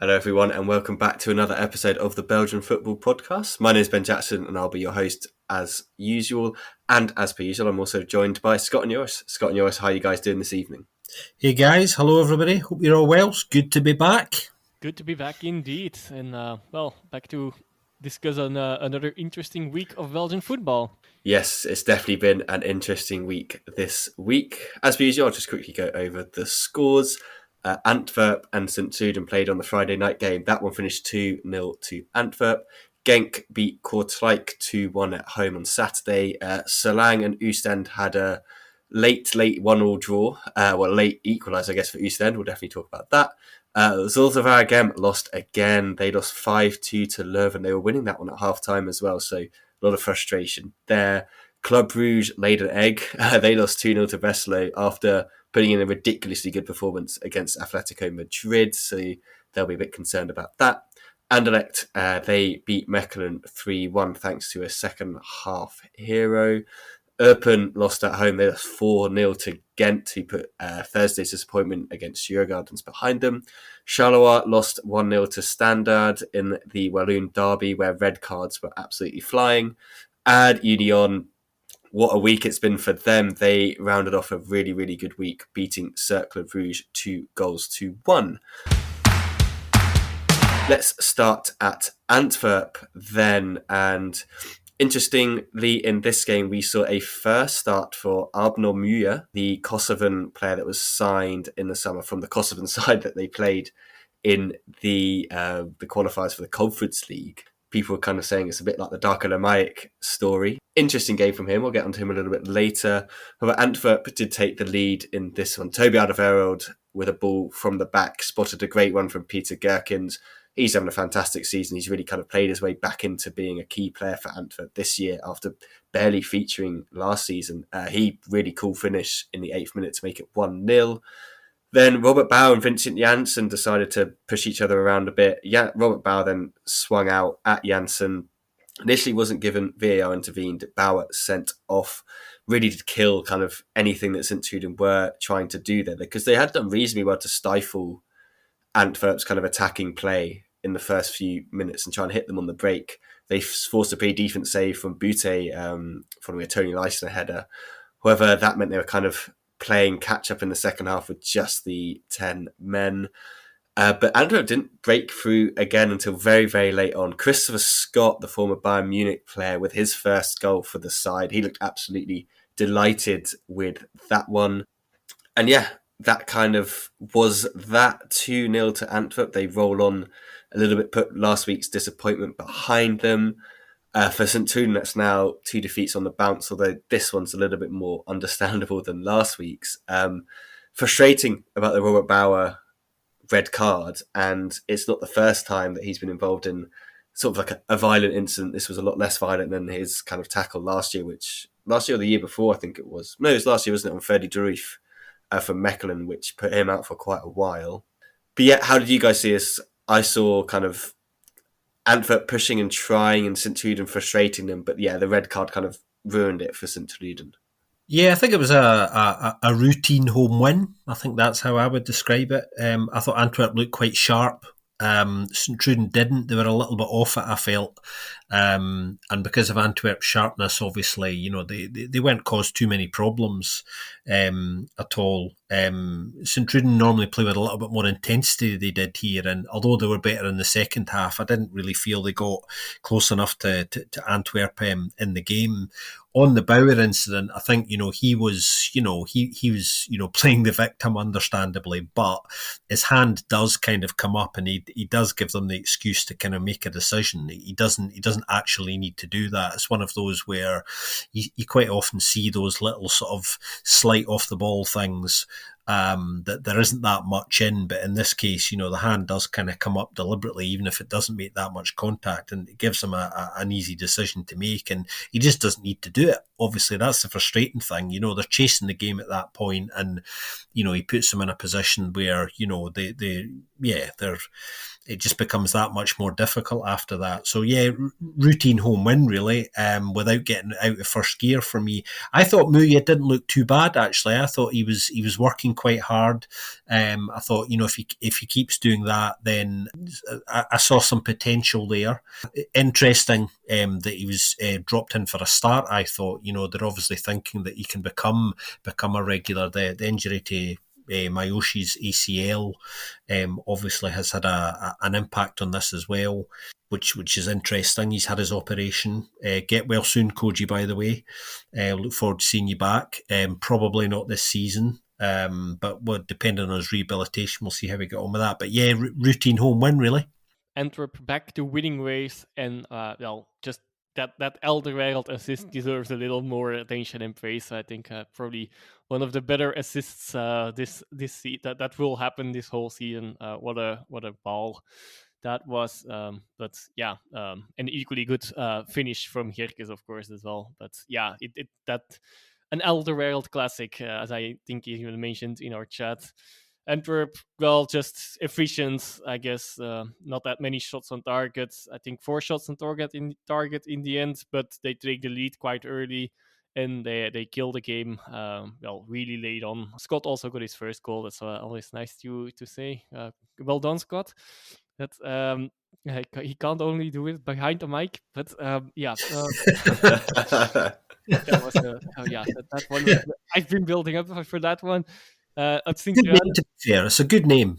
Hello everyone and welcome back to another episode of the Belgian Football Podcast. My name is Ben Jackson and I'll be your host as usual. And as per usual, I'm also joined by Scott and Joris. Scott and Joris, how are you guys doing this evening? Hey guys, hello everybody. Hope you're all well. It's good to be back. Good to be back indeed. And back to discuss another interesting week of Belgian football. Yes, it's definitely been an interesting week this week. As per usual, I'll just quickly go over the scores. Antwerp and St. Truiden played on the Friday night game. That one finished 2-0 to Antwerp. Genk beat Kortrijk 2-1 at home on Saturday. Solang and Oostend had a late 1-1 draw. Late equaliser, I guess, for Oostend. We'll definitely talk about that. Zulzavaregem lost again. They lost 5-2 to Leuven. They were winning that one at half-time as well, so a lot of frustration there. Club Brugge laid an egg. They lost 2-0 to Westerlo after putting in a ridiculously good performance against Atletico Madrid, so they'll be a bit concerned about that. Anderlecht, they beat Mechelen 3-1 thanks to a second half hero. Eupen lost at home. They lost 4-0 to Ghent, who put Thursday's disappointment against Djurgårdens behind them. Charleroi lost 1-0 to Standard in the Walloon derby, where red cards were absolutely flying. And Union, what a week it's been for them. They rounded off a really, really good week, beating Cercle Bruges 2-1. Let's start at Antwerp then. And interestingly, in this game, we saw a first start for Abner Muya, the Kosovan player that was signed in the summer from the Kosovan side that they played in the qualifiers for the Conference League. People were kind of saying it's a bit like the Darko Lamajic story. Interesting game from him. We'll get onto him a little bit later. However, Antwerp did take the lead in this one. Toby Alderweireld, with a ball from the back, spotted a great one from Peter Gerkens. He's having a fantastic season. He's really kind of played his way back into being a key player for Antwerp this year after barely featuring last season. He really cool finish in the 8th minute to make it 1-0. Then Robert Bauer and Vincent Janssen decided to push each other around a bit. Robert Bauer then swung out at Janssen. Initially wasn't given, VAR intervened. Bauer sent off, really to kill kind of anything that St. Truiden were trying to do there, because they had done reasonably well to stifle Antwerp's kind of attacking play in the first few minutes and try and hit them on the break. They forced a pretty decent save from Butte following a Tony Leistner header. However, that meant they were kind of playing catch-up in the second half with just the 10 men. But Antwerp didn't break through again until very, very late on. Christopher Scott, the former Bayern Munich player, with his first goal for the side, he looked absolutely delighted with that one. And yeah, that kind of was that 2-0 to Antwerp. They roll on a little bit, put last week's disappointment behind them. For St. Truiden, that's now 2 defeats on the bounce, although this one's a little bit more understandable than last week's. Frustrating about the Robert Bauer red card, and it's not the first time that he's been involved in sort of like a violent incident. This was a lot less violent than his kind of tackle last year or the year before, I think it was. No, it was last year, wasn't it, on Ferdi Durif from Mechelen, which put him out for quite a while. But yeah, how did you guys see this? I saw kind of Antwerp pushing and trying and St. Truiden frustrating them. But yeah, the red card kind of ruined it for St. Truiden. Yeah, I think it was a routine home win. I think that's how I would describe it. I thought Antwerp looked quite sharp. St. Truiden didn't. They were a little bit off it, I felt. And because of Antwerp's sharpness, obviously, they weren't caused too many problems at all. St. Truiden normally play with a little bit more intensity than they did here, and although they were better in the second half, I didn't really feel they got close enough to Antwerp in the game. On the Bauer incident, I think he was playing the victim, understandably, but his hand does kind of come up, and he does give them the excuse to kind of make a decision. He doesn't actually need to do that. It's one of those where you quite often see those little sort of slight off the ball things that there isn't that much in, but in this case, the hand does kind of come up deliberately, even if it doesn't make that much contact, and it gives him an easy decision to make, and he just doesn't need to do it. Obviously, that's the frustrating thing. They're chasing the game at that point, and he puts them in a position where it just becomes that much more difficult after that. So yeah, routine home win really, without getting out of first gear for me. I thought Muya didn't look too bad actually. I thought he was working quite hard. I thought, if he keeps doing that, then I saw some potential there. Interesting that he was dropped in for a start. I thought, they're obviously thinking that he can become a regular. The injury to Mayoshi's ACL obviously has had an impact on this as well, which is interesting. He's had his operation. Get well soon, Koji, by the way. Look forward to seeing you back. Probably not this season, but depending on his rehabilitation, we'll see how we get on with that. But yeah, routine home win, really. Antwerp back to winning ways, and just that Alderweireld assist deserves a little more attention and praise. I think probably one of the better assists this that will happen this whole season. What a ball that was. But yeah, an equally good finish from Herkes, of course, as well. But yeah, that an Alderweireld classic, as I think you mentioned in our chat. Antwerp, well, just efficient, I guess. Not that many shots on target. I think 4 shots on target in the end, but they take the lead quite early and they kill the game. Really late on. Scott also got his first goal. That's always nice to say. Well done, Scott. That he can't only do it behind the mic, but yeah. That was that one. I've been building up for that one. At Good name, to be fair. It's a good name.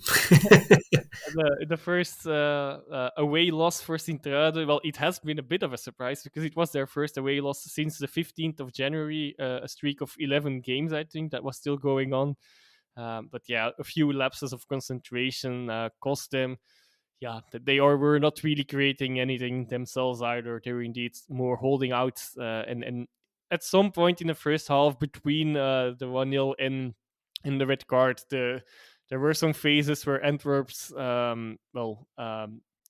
The first away loss for Sint-Truiden, well, it has been a bit of a surprise because it was their first away loss since the 15th of January, a streak of 11 games, I think, that was still going on. But yeah, a few lapses of concentration cost them. Yeah, they were not really creating anything themselves either. They were indeed more holding out. And at some point in the first half, between the 1-0 and in the red card, there were some phases where Antwerp's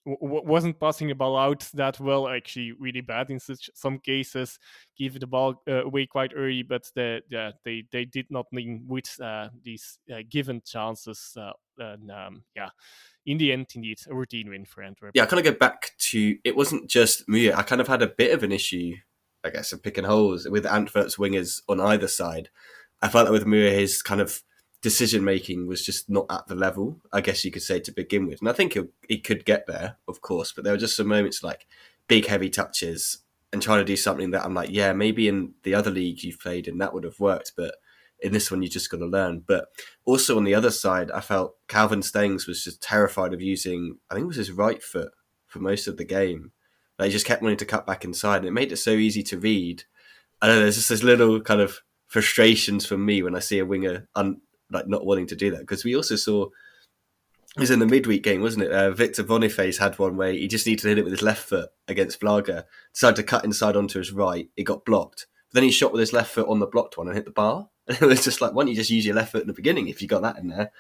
wasn't passing the ball out that well, actually really bad in some cases, give the ball away quite early, but they did not win with these given chances. In the end, indeed, a routine win for Antwerp. Yeah, I kind of go back to, it wasn't just Muir. I kind of had a bit of an issue, I guess, of picking holes with Antwerp's wingers on either side. I felt that with Muir, his kind of decision-making was just not at the level, I guess you could say, to begin with. And I think he could get there, of course, but there were just some moments like big, heavy touches and trying to do something that I'm like, yeah, maybe in the other league you've played in that would have worked, but in this one you just got to learn. But also on the other side, I felt Calvin Stengs was just terrified of using, I think it was his right foot for most of the game. Like, he just kept wanting to cut back inside, and it made it so easy to read. I don't know, there's just this little kind of frustrations for me when I see a winger not wanting to do that, because we also saw, it was in the midweek game, wasn't it? Victor Boniface had one where he just needed to hit it with his left foot against Vlaga, decided to cut inside onto his right, it got blocked. But then he shot with his left foot on the blocked one and hit the bar. And it was just like, why don't you just use your left foot in the beginning if you got that in there?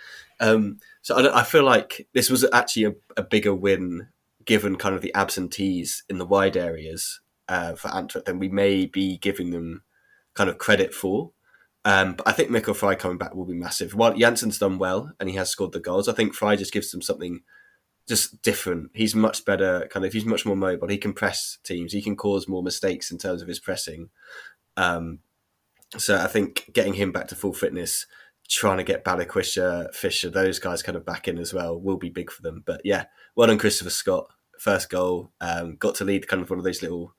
So I feel like this was actually a bigger win, given kind of the absentees in the wide areas for Antwerp, than we may be giving them kind of credit for. But I think Mikkel Fry coming back will be massive. While Janssen's done well and he has scored the goals, I think Fry just gives them something just different. He's much better, he's much more mobile. He can press teams. He can cause more mistakes in terms of his pressing. So I think getting him back to full fitness, trying to get Balikwisha, Fisher, those guys kind of back in as well will be big for them. But yeah, well done Christopher Scott. First goal, got to lead kind of one of those little,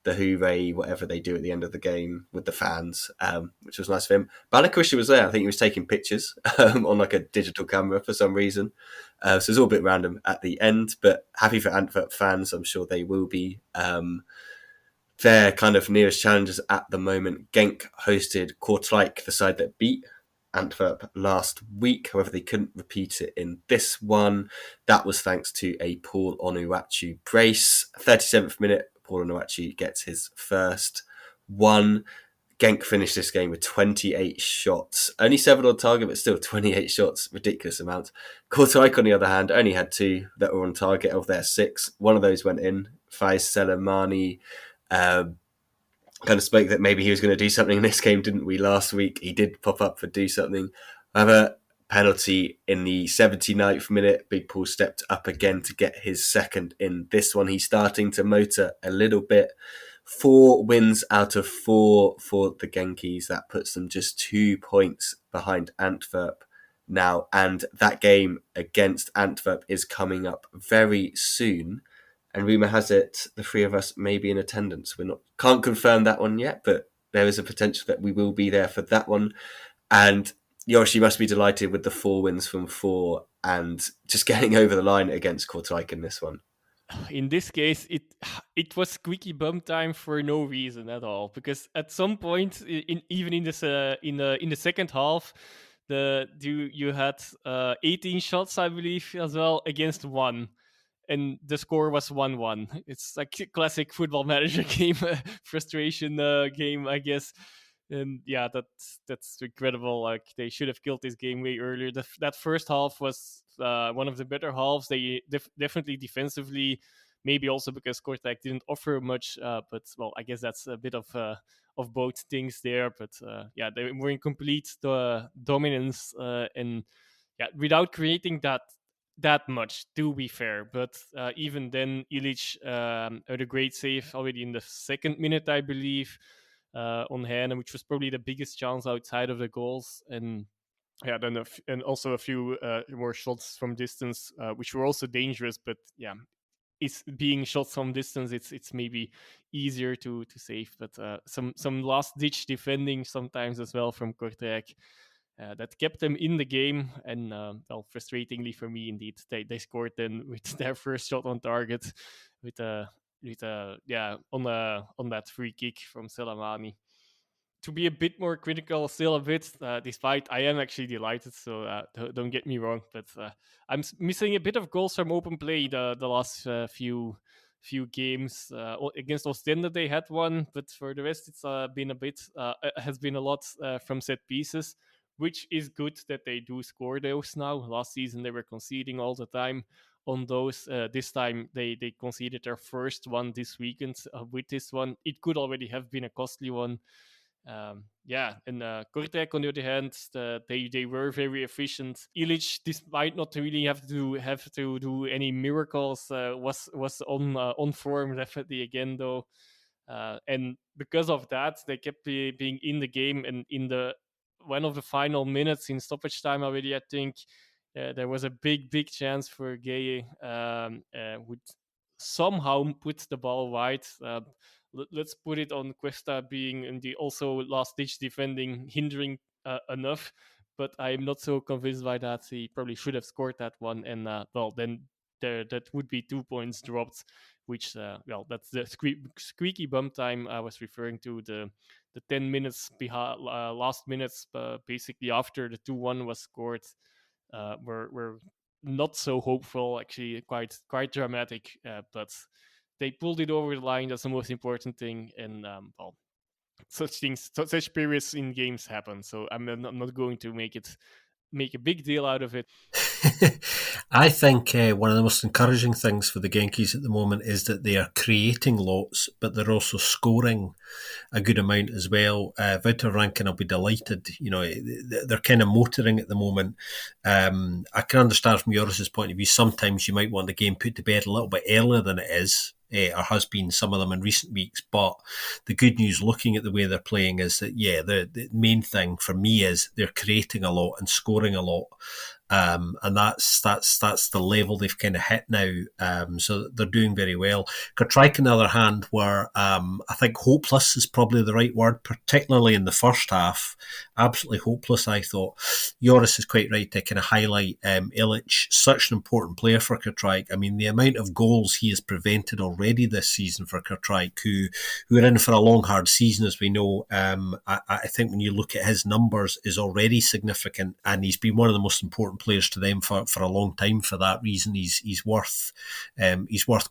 the hooray, whatever they do at the end of the game with the fans, which was nice for him. Balikwisha was there. I think he was taking pictures on like a digital camera for some reason. So it was all a bit random at the end, but happy for Antwerp fans. I'm sure they will be. Their kind of nearest challengers at the moment, Genk hosted Kortrijk, the side that beat Antwerp last week. However, they couldn't repeat it in this one. That was thanks to a Paul Onuachu brace. 37th minute, Paul Onuachu gets his first one. Genk finished this game with 28 shots. Only 7 on target, but still 28 shots. Ridiculous amount. Kortrijk, on the other hand, only had 2 that were on target of their 6. One of those went in. Faiz Selemani kind of spoke that maybe he was going to do something in this game, didn't we, last week? He did pop up for do something. However, penalty in the 79th minute. Big Paul stepped up again to get his second in this one. He's starting to motor a little bit. 4 wins out of 4 for the Genkies. That puts them just 2 points behind Antwerp now, and that game against Antwerp is coming up very soon. And rumour has it the three of us may be in attendance. Can't confirm that one yet, but there is a potential that we will be there for that one. And Yoshi must be delighted with the 4 wins from 4 and just getting over the line against Kortrijk in this one. In this case, it was squeaky bum time for no reason at all. Because at some point, even in the second half, you had 18 shots, I believe, as well against 1. And the score was 1-1. It's like a classic football manager game, frustration game, I guess. And yeah, that's incredible. Like, they should have killed this game way earlier. That first half was one of the better halves. They definitely defensively, maybe also because Kortrijk didn't offer much. But well, I guess that's a bit of both things there. But yeah, they were in complete dominance, and yeah, without creating that much, to be fair. But even then, Illich had a great save already in the second minute, I believe, on Heine, which was probably the biggest chance outside of the goals. And yeah, then and also a few more shots from distance, which were also dangerous. But yeah, it's being shots from distance, it's maybe easier to save. But some last ditch defending sometimes as well from Kortrijk. That kept them in the game, and well, frustratingly for me, indeed, they scored then with their first shot on target, with on that free kick from Selamani. To be a bit more critical, still a bit, despite I am actually delighted. So don't get me wrong, but I'm missing a bit of goals from open play the last few games. Against Ostende they had one, but for the rest it's been a bit has been a lot from set pieces, which is good that they do score those now. Last season they were conceding all the time on those. This time they conceded their first one this weekend with this one. It could already have been a costly one. Yeah, and Kortrijk on the other hand, they were very efficient. Illich, despite not really have to do any miracles, was on form definitely again though. And because of that, they kept being in the game, and in the one of the final minutes in stoppage time already, I think there was a big chance for Gay would somehow put the ball wide. Let's put it on Cuesta being in the also last ditch defending, hindering enough. But I'm not so convinced by that. He probably should have scored that one, and well, then that would be 2 points dropped, which well, that's the squeaky bum time I was referring to. The 10 minutes behind, last minutes, basically after the 2-1 was scored, were not so hopeful. Actually, quite dramatic, but they pulled it over the line. That's the most important thing. And well, such periods in games happen. So I'm not going to make a big deal out of it. I think one of the most encouraging things for the Genkies at the moment is that they are creating lots, but they're also scoring a good amount as well. Wouter Rankin will be delighted. You know, they're kind of motoring at the moment. I can understand from Joris's point of view, sometimes you might want the game put to bed a little bit earlier than it is. Or has been some of them in recent weeks. But the good news, looking at the way they're playing, is that, yeah, the main thing for me is they're creating a lot and scoring a lot. And that's the level they've kind of hit now. So they're doing very well. Kortrijk, on the other hand, were, I think, hopeless is probably the right word, particularly in the first half. Absolutely hopeless, I thought. Joris is quite right to kind of highlight Illich, such an important player for Kortrijk. I mean, the amount of goals he has prevented already this season for Kortrijk, who are in for a long, hard season, as we know. I think when you look at his numbers, is already significant, and he's been one of the most important players to them for a long time. For that reason, he's worth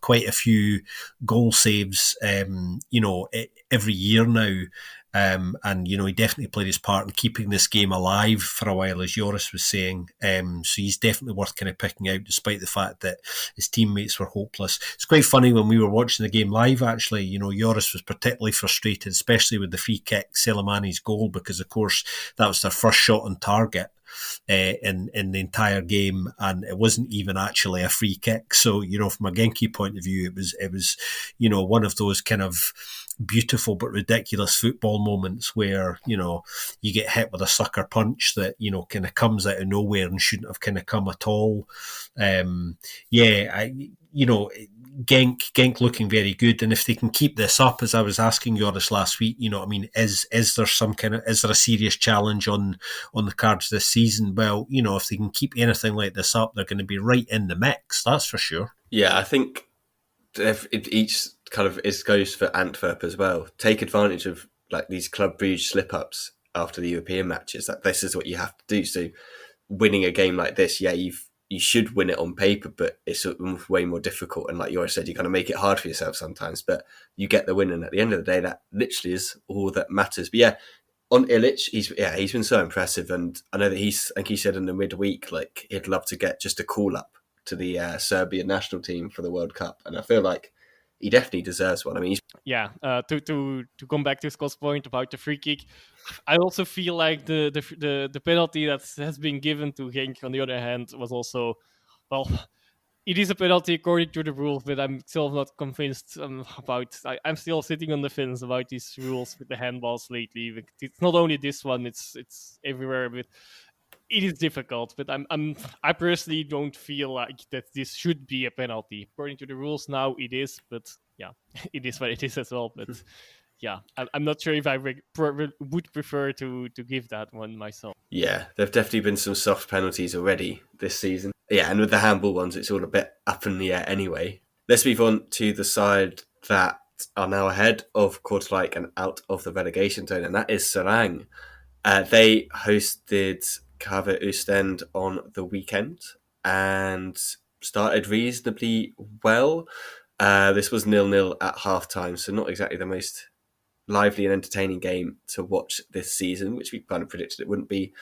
quite a few goal saves, every year now. And he definitely played his part in keeping this game alive for a while, as Joris was saying. So he's definitely worth kind of picking out, despite the fact that his teammates were hopeless. It's quite funny when we were watching the game live, actually. Joris was particularly frustrated, especially with the free kick, Selamani's goal, because of course that was their first shot on target in the entire game, and it wasn't even actually a free kick. So from a Genki point of view, it was one of those kind of beautiful but ridiculous football moments where, you get hit with a sucker punch that, kind of comes out of nowhere and shouldn't have kind of come at all. Genk looking very good, and if they can keep this up, as I was asking Joris last week, is there a serious challenge on the cards this season? Well, if they can keep anything like this up, they're going to be right in the mix, that's for sure. Yeah, I think if each kind of goes for Antwerp as well. Take advantage of like these Club Brugge slip-ups after the European matches. That this is what you have to do. So winning a game like this, you should win it on paper, but it's way more difficult. And like you always said, you kind of make it hard for yourself sometimes, but you get the win. And at the end of the day, that literally is all that matters. But yeah, on Ilic, he's been so impressive. And I know that he said in the midweek, like he'd love to get just a call up to the Serbian national team for the World Cup. And I feel like he definitely deserves one. I mean, to come back to Scott's point about the free kick, I also feel like the penalty that has been given to Genk, on the other hand, was also, well, it is a penalty according to the rules, but I'm still not convinced about. I'm still sitting on the fence about these rules with the handballs lately. It's not only this one; it's everywhere. But it is difficult. But I personally don't feel like that this should be a penalty. According to the rules now, it is. But yeah, it is what it is as well. But yeah, I'm not sure if I would prefer to give that one myself. Yeah, there have definitely been some soft penalties already this season. Yeah, and with the handball ones, it's all a bit up in the air anyway. Let's move on to the side that are now ahead of Kortrijk and out of the relegation zone, and that is Serang. They hosted KV Oostend on the weekend and started reasonably well. This was 0-0 at half-time, so not exactly the most lively and entertaining game to watch this season, which we kind of predicted it wouldn't be.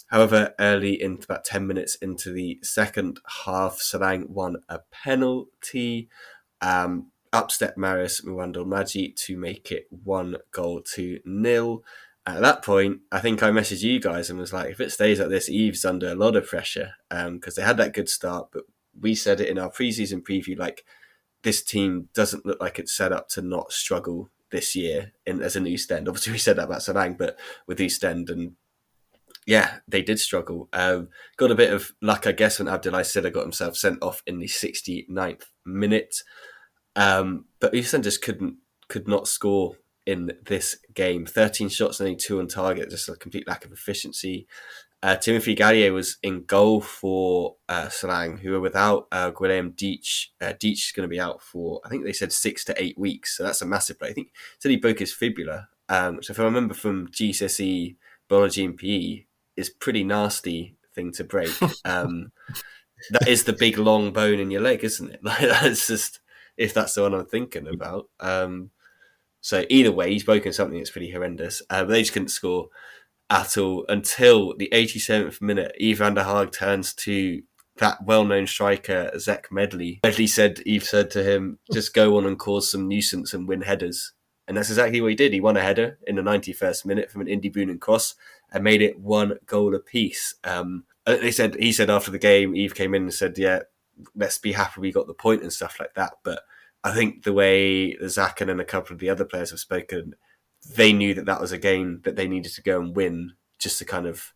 However, early into about 10 minutes into the second half, Serang won a penalty. Upstepped Marius Mwandolmaji to make it 1-0. At that point, I think I messaged you guys and was like, if it stays like this, Yves under a lot of pressure, because they had that good start, but we said it in our pre-season preview, like, this team doesn't look like it's set up to not struggle this year as an Oostend. Obviously, we said that about Serang, but with Oostend, and yeah, they did struggle. Got a bit of luck, I guess, when Abdoulaye Silla got himself sent off in the 69th minute. But Oostend just could not score in this game. 13 shots and only 2 on target, just a complete lack of efficiency. Timothy Gallier was in goal for Serang, who are without Guillaume Deitch. Deitch is going to be out for, I think they said 6 to 8 weeks, so that's a massive play. I think he said he broke his fibula, which if I remember from GCSE biology and PE, is pretty nasty thing to break. That is the big long bone in your leg, isn't it? Like, that's just, if that's the one I'm thinking about. So either way, he's broken something that's pretty horrendous. But they just couldn't score at all until the 87th minute. Yves van der Haag turns to that well-known striker, Zek Medley. Yves said to him, just go on and cause some nuisance and win headers. And that's exactly what he did. He won a header in the 91st minute from an Indy Boonen cross and made it 1 apiece. He said after the game, Yves came in and said, yeah, let's be happy we got the point and stuff like that. But I think the way Zaken and a couple of the other players have spoken, they knew that was a game that they needed to go and win just to kind of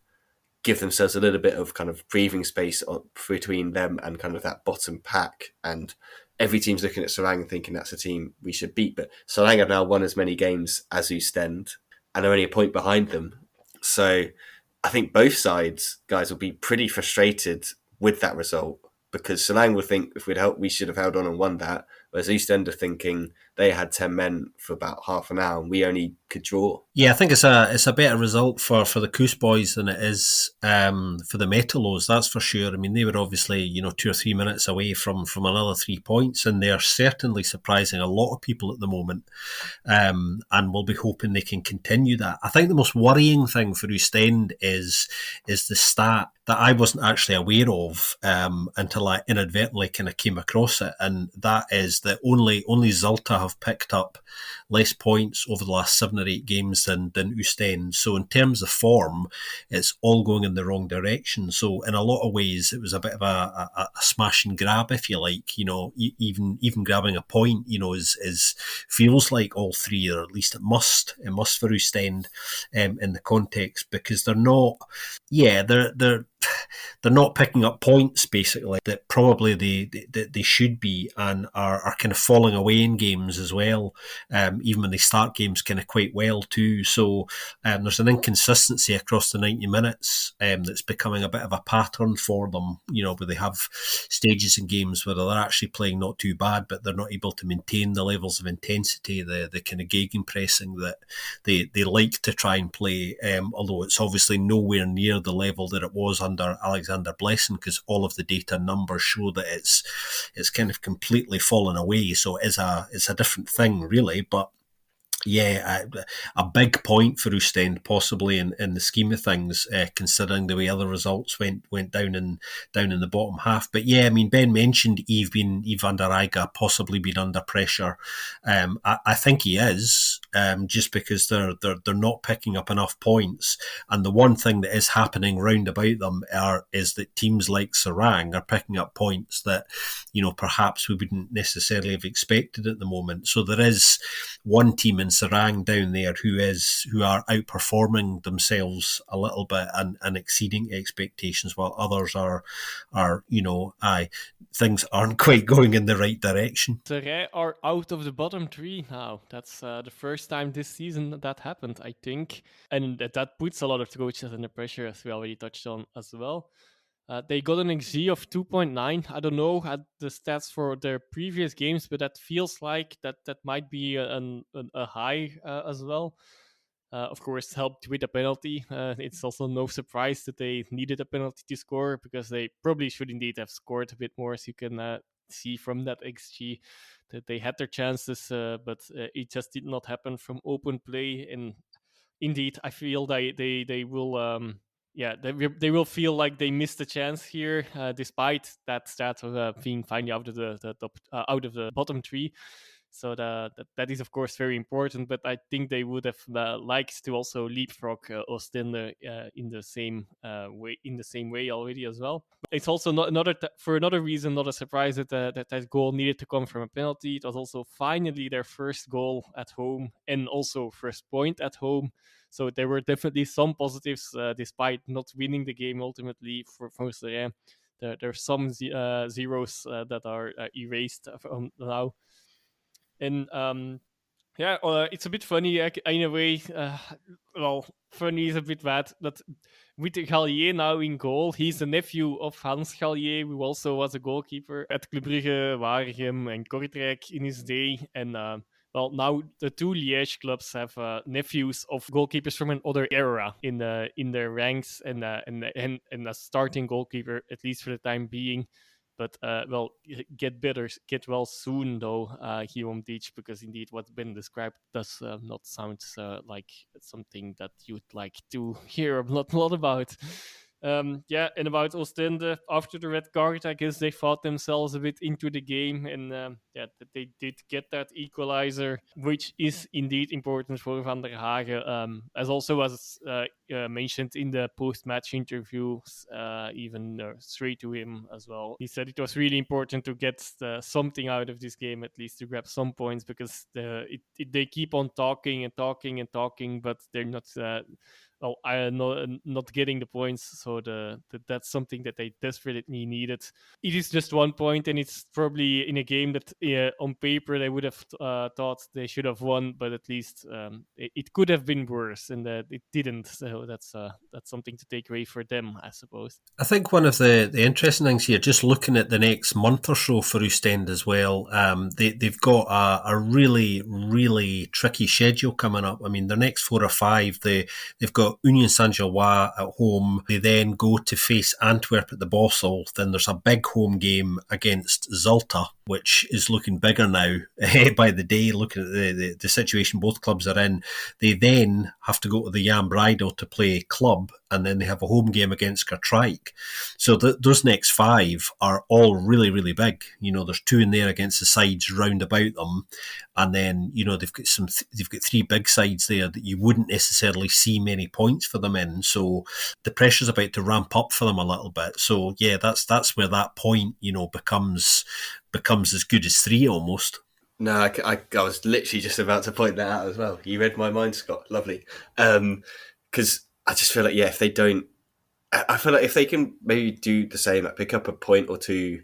give themselves a little bit of kind of breathing space between them and kind of that bottom pack. And every team's looking at Serang and thinking that's a team we should beat. But Serang have now won as many games as Oostend and are only a point behind them. So I think both sides, guys, will be pretty frustrated with that result, because Serang would think if we should have held on and won that, whereas Oostend are thinking they had 10 men for about half an hour and we only could draw. Yeah, I think it's a better result for the Koos boys than it is for the Metalos, that's for sure. I mean, they were obviously 2 or 3 minutes away from another 3 points, and they're certainly surprising a lot of people at the moment, and we'll be hoping they can continue that. I think the most worrying thing for Oostend is the stat that I wasn't actually aware of until I inadvertently kind of came across it, and that is that only Zulte have picked up less points over the last 7 or 8 games than Ostend. So in terms of form, it's all going in the wrong direction. So in a lot of ways, it was a bit of a smash and grab, if you like. Even grabbing a point, is feels like all three, or at least it must for Ostend in the context, because they're not. Yeah, they're not picking up points, basically, that probably they should be, and are kind of falling away in games as well, even when they start games kind of quite well too. So there's an inconsistency across the 90 minutes that's becoming a bit of a pattern for them, where they have stages in games where they're actually playing not too bad, but they're not able to maintain the levels of intensity, the kind of gegenpressing that they like to try and play, although it's obviously nowhere near the level that it was under Alexander Blesson, because all of the data numbers show that it's kind of completely fallen away. So it's a different thing, really. But yeah, a big point for Ostend, possibly in the scheme of things, considering the way other results went down in the bottom half. But yeah, I mean, Ben mentioned Yves van der Eyck possibly being under pressure. I think he is, just because they're not picking up enough points. And the one thing that is happening round about them is that teams like Serang are picking up points that perhaps we wouldn't necessarily have expected at the moment. So there is one team in Serang down there who are outperforming themselves a little bit and exceeding expectations, while others are things aren't quite going in the right direction. Serang are out of the bottom three now. That's the first time this season that happened, I think, and that puts a lot of coaches under pressure, as we already touched on as well. They got an XG of 2.9. I don't know the stats for their previous games, but that feels like that might be a high as well. Of course, helped with a penalty. It's also no surprise that they needed a penalty to score, because they probably should indeed have scored a bit more, as you can see from that XG, that they had their chances, but it just did not happen from open play. And indeed, I feel they will... they will feel like they missed a chance here, despite that stat of being finally out of the top, out of the bottom three. So that is of course very important. But I think they would have liked to also leapfrog Ostende in the same way already as well. It's also not for another reason not a surprise that goal needed to come from a penalty. It was also finally their first goal at home, and also first point at home. So there were definitely some positives, despite not winning the game ultimately for Serang. There's some zeros that are erased from now. And it's a bit funny in a way. Funny is a bit bad, but with Gallier now in goal, he's the nephew of Hans Gallier, who also was a goalkeeper at Club Brugge, Waregem, and Kortrijk in his day. And now the two Liège clubs have nephews of goalkeepers from another era in their ranks, and a starting goalkeeper, at least for the time being. But get well soon, though, Guillaume Deitch, because indeed what's been described does not sound like something that you'd like to hear a lot about. And about Ostende, after the red card, I guess they fought themselves a bit into the game, and they did get that equalizer, which is indeed important for Van der Hagen, as also was mentioned in the post-match interviews, even straight to him as well. He said it was really important to get something out of this game, at least to grab some points, because they keep on talking, but they're not... I am not getting the points, so that's something that they desperately needed. It is just 1 point, and it's probably in a game that on paper they would have thought they should have won, but at least it could have been worse, and it didn't. So that's something to take away for them, I suppose. I think one of the interesting things here, just looking at the next month or so for Ostend as well, they've got a really, really tricky schedule coming up. I mean, their next 4 or 5, they've got Union Saint-Gilloise at home. They then go to face Antwerp at the Bossel. Then there's a big home game against Zulte. which is looking bigger now by the day, looking at the situation both clubs are in. They then have to go to the Jan Breidel to play club, and then they have a home game against Kortrijk. So those next 5 are all really, really big. There's 2 in there against the sides round about them, and then they've got 3 big sides there that you wouldn't necessarily see many points for them in. So the pressure's about to ramp up for them a little bit. So yeah, that's where that point becomes as good as 3 almost. No, I was literally just about to point that out as well. You read my mind, Scott. Lovely. Because I just feel like, if they don't, I feel like if they can maybe do the same, like pick up a point or 2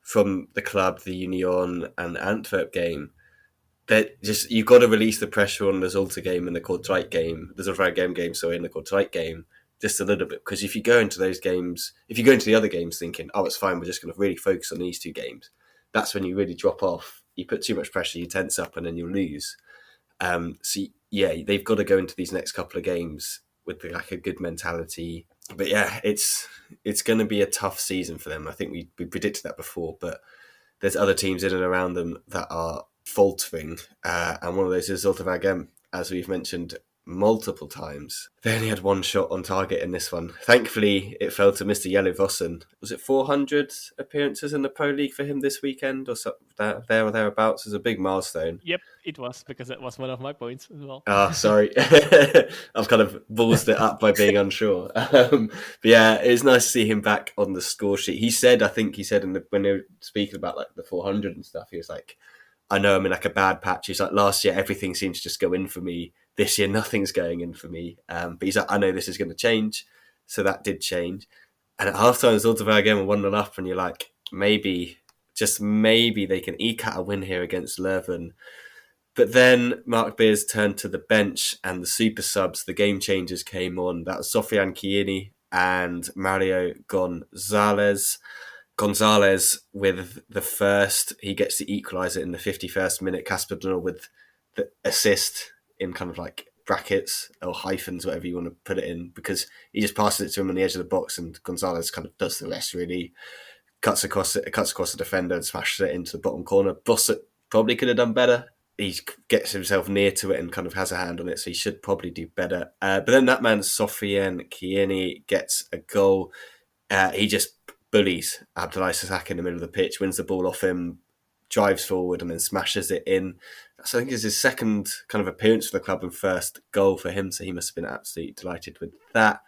from the club, the Union and Antwerp game, that just, you've got to release the pressure on the Zulte game and the Kortrijk game, the Zulte game, sorry, and the Kortrijk game, just a little bit. Because if you go into those games, if you go into the other games thinking, oh, it's fine, we're just going to really focus on these 2 games, that's when you really drop off. You put too much pressure, you tense up, and then you'll lose. So they've got to go into these next couple of games with a good mentality. But it's going to be a tough season for them. I think we predicted that before, but there's other teams in and around them that are faltering, and one of those is Zulte Waregem, as we've mentioned multiple times. They only had 1 shot on target in this one. Thankfully, it fell to Mr. Jelle Vossen. Was it 400 appearances in the Pro League for him this weekend, or so, there or thereabouts? It was a big milestone. Yep, it was, because it was one of my points as well. Sorry. I've kind of ballsed it up by being unsure. But it was nice to see him back on the score sheet. I think he said when they were speaking about like the 400 and stuff, he was like, I know I'm in like a bad patch. He's like, last year everything seems to just go in for me. This year nothing's going in for me. But he's like, I know this is going to change. So that did change. And at halftime, Zulte Waregem were 1-0 up, and you're like, maybe, just maybe they can eke out a win here against Leuven. But then Mark Beers turned to the bench, and the super subs, the game changers, came on. That was Sofiane Chiini and Mario Gonzalez. Gonzalez with the first, he gets the equaliser in the 51st minute. Casper Dunor with the assist in kind of like brackets or hyphens, whatever you want to put it in, because he just passes it to him on the edge of the box, and Gonzalez kind of does the rest, really. Cuts across the defender and smashes it into the bottom corner. Bossett probably could have done better. He gets himself near to it and kind of has a hand on it, so he should probably do better. But then that man, Sofiane Chiini, gets a goal. He just bullies Abdoulaye Sissaka in the middle of the pitch, wins the ball off him, drives forward, and then smashes it in. So I think it's his second kind of appearance for the club and first goal for him, so he must have been absolutely delighted with that.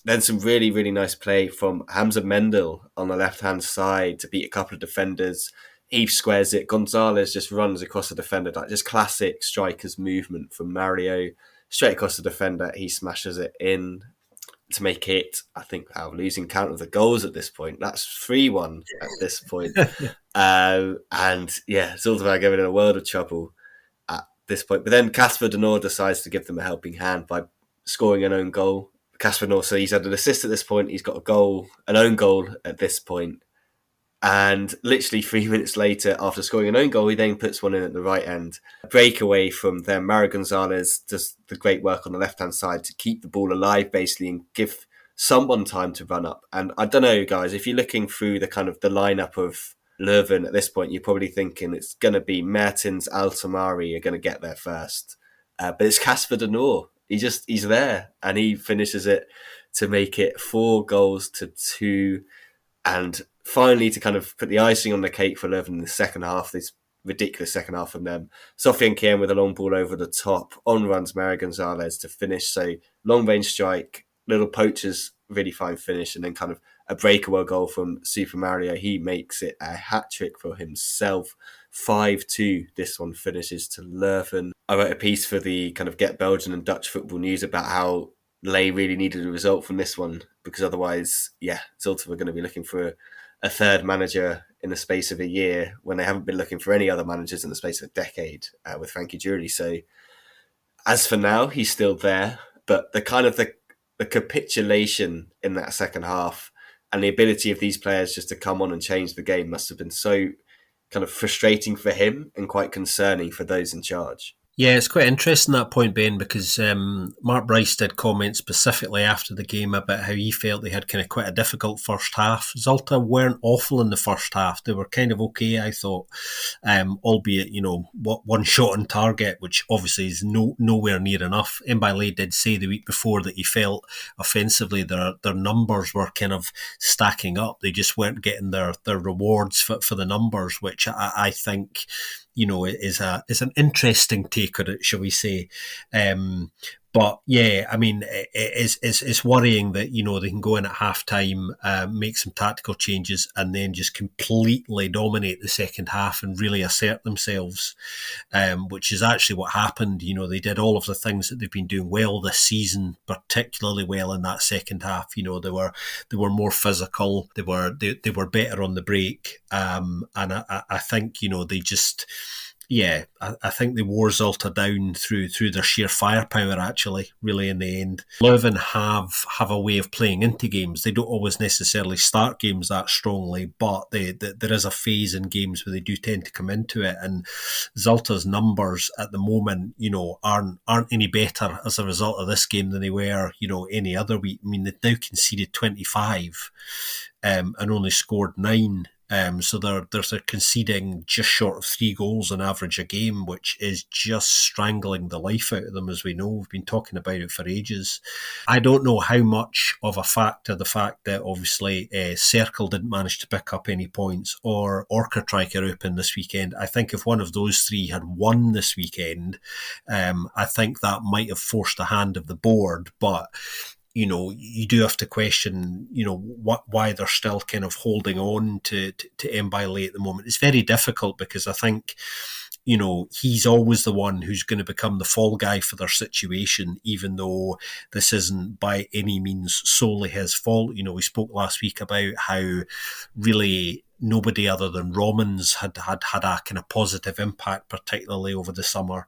Then some really, really nice play from Hamza Mendel on the left-hand side to beat a couple of defenders. He squares it. Gonzalez just runs across the defender, like just classic striker's movement from Mario. Straight across the defender, he smashes it in to make it, I think, losing count of the goals at this point. That's 3-1 at this point. And Zulte Waregem in a world of trouble at this point. But then Casper Dunor decides to give them a helping hand by scoring an own goal. Casper Dunor, so he's had an assist at this point. He's got an own goal at this point. And literally 3 minutes later, after scoring an own goal, he then puts one in at the right end. A breakaway from them. Mario Gonzalez does the great work on the left-hand side to keep the ball alive, basically, and give someone time to run up. And I don't know, guys, if you're looking through the kind of the lineup of Leuven at this point, you're probably thinking it's going to be Mertens, Altomari are going to get there first. But it's Casper Dunor. He's there, and he finishes it to make it 4-2. And finally, to kind of put the icing on the cake for Leuven in the second half, this ridiculous second half from them, Sofiane Chiini with a long ball over the top, on runs Mario Gonzalez to finish. So long range strike, little poacher's really fine finish, and then kind of a breakaway goal from Super Mario. He makes it a hat-trick for himself. 5-2, this one finishes to Leuven. I wrote a piece for the kind of Get Belgian and Dutch Football News about how Ley really needed a result from this one, because otherwise, Zulte were going to be looking for a third manager in the space of a year when they haven't been looking for any other managers in the space of a decade with Frankie Jury. So as for now, he's still there, but the kind of the capitulation in that second half and the ability of these players just to come on and change the game must have been so kind of frustrating for him and quite concerning for those in charge. Yeah, it's quite interesting that point, Ben, because Mark Bryce did comment specifically after the game about how he felt they had kind of quite a difficult first half. Zalta weren't awful in the first half; they were kind of okay, I thought, albeit one shot on target, which obviously is nowhere near enough. Mbale did say the week before that he felt offensively their numbers were kind of stacking up; they just weren't getting their rewards for the numbers, which I think is an interesting take on it, shall we say? But yeah, I mean, it's worrying that they can go in at half time, make some tactical changes, and then just completely dominate the second half and really assert themselves, which is actually what happened. They did all of the things that they've been doing well this season, particularly well in that second half. They were more physical. They were better on the break, and I think they just. Yeah, I think they wore Zalta down through their sheer firepower, actually, really, in the end. Leuven have a way of playing into games. They don't always necessarily start games that strongly, but there is a phase in games where they do tend to come into it. And Zalta's numbers at the moment, aren't any better as a result of this game than they were, any other week. I mean, they've now conceded 25 and only scored 9. So they're conceding just short of 3 goals on average a game, which is just strangling the life out of them, as we know. We've been talking about it for ages. I don't know how much of a factor the fact that obviously Cercle didn't manage to pick up any points or Kortrijk are open this weekend. I think if one of those 3 had won this weekend, I think that might have forced the hand of the board, but you do have to question, why they're still kind of holding on to Mbale at the moment. It's very difficult because I think, he's always the one who's going to become the fall guy for their situation, even though this isn't by any means solely his fault. We spoke last week about how really nobody other than Romans had a kind of positive impact, particularly over the summer.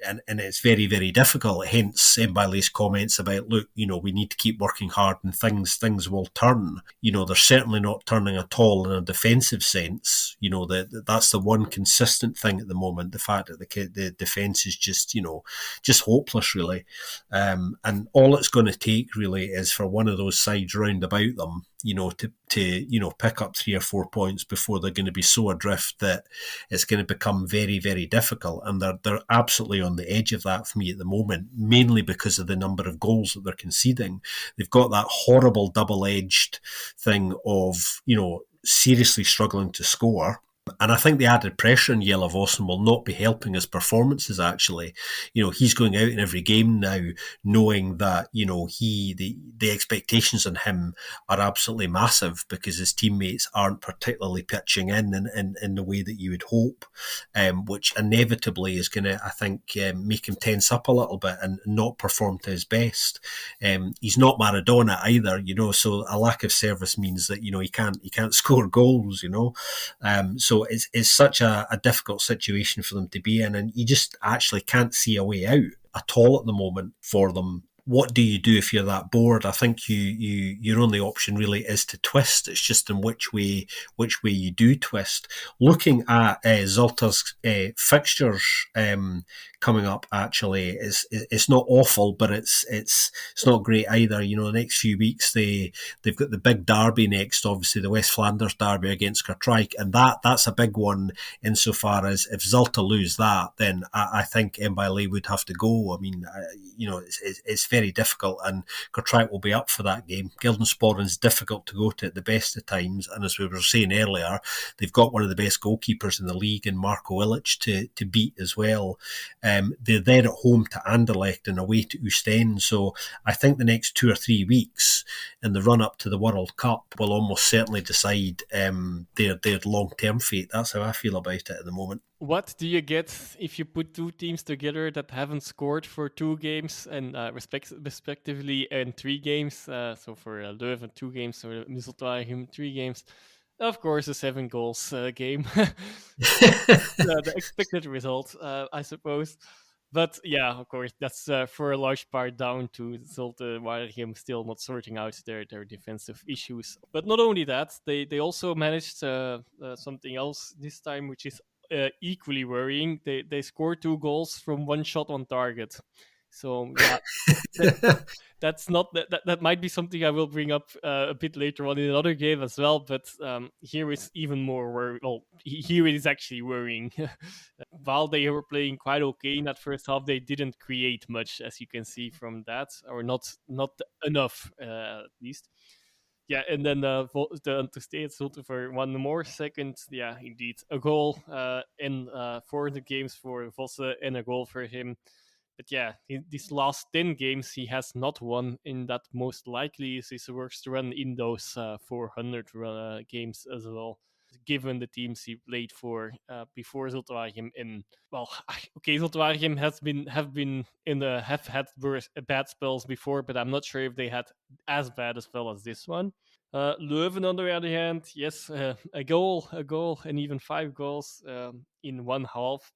And it's very, very difficult. Hence Mbale's comments about, look, we need to keep working hard and things will turn. They're certainly not turning at all in a defensive sense. That's the one consistent thing at the moment. The fact that the defence is just hopeless, really. And all it's going to take really is for one of those sides round about them, to pick up 3 or 4 points before they're going to be so adrift that it's going to become very, very difficult. And they're absolutely on the edge of that for me at the moment, mainly because of the number of goals that they're conceding. They've got that horrible double-edged thing of, seriously struggling to score. And I think the added pressure on Jelle Vossen will not be helping his performances, actually. He's going out in every game now knowing that, the expectations on him are absolutely massive because his teammates aren't particularly pitching in the way that you would hope, which inevitably is going to, I think, make him tense up a little bit and not perform to his best. He's not Maradona either, so a lack of service means that, he can't score goals, so it's such a difficult situation for them to be in, and you just actually can't see a way out at all at the moment for them. What do you do if you're that bored? I think your only option really is to twist. It's just in which way you do twist. Looking at Zalta's fixtures coming up, actually, it's not awful, but it's not great either. The next few weeks they've got the big derby next, obviously the West Flanders derby against Kortrijk, and that's a big one insofar as if Zalta lose that, then I think Mbale would have to go. I mean, it's very difficult, and Kortrijk will be up for that game. Geldensporen's difficult to go to at the best of times, and as we were saying earlier, they've got one of the best goalkeepers in the league in Marco Ilic to beat as well. They're there at home to Anderlecht and away to Oostende, so I think the next 2 or 3 weeks in the run-up to the World Cup will almost certainly decide their long-term fate. That's how I feel about it at the moment. What do you get if you put 2 teams together that haven't scored for 2 games and respectively in 3 games? So for Leuven 2 games, or Misseltwagen 3 games. Of course, a 7 goals game. The expected result, I suppose. But yeah, of course, that's for a large part down to Zulte Waregem still not sorting out their defensive issues. But not only that, they also managed something else this time, which is equally worrying. They scored 2 goals from 1 shot on target. So yeah, that's not that might be something I will bring up a bit later on in another game as well. But here is even more here it is actually worrying. While they were playing quite okay in that first half, they didn't create much, as you can see from that, or not enough at least. Yeah, and then the Untersteed for one more second. Yeah, indeed, a goal in 400 games for Vosse and a goal for him. But yeah, in these last 10 games, he has not won, in that most likely is his worst run in those 400 games as well, given the teams he played for before Zulte Waregem. In well, okay, Zulte Waregem have had worse bad spells before, but I'm not sure if they had as bad a spell as this one. Leuven, on the other hand, yes, a goal, and even 5 goals in one half.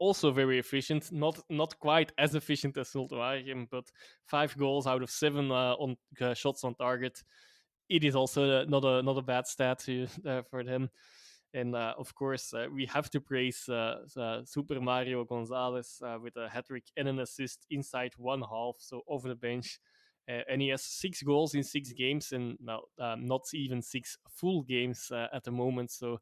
Also very efficient, not quite as efficient as Zulte Waregem, but 5 goals out of 7 on shots on target. It is also not a bad stat for them. And of course, we have to praise Super Mario Gonzalez with a hat trick and an assist inside one half, so over the bench. And he has 6 goals in 6 games, and not even 6 full games at the moment. So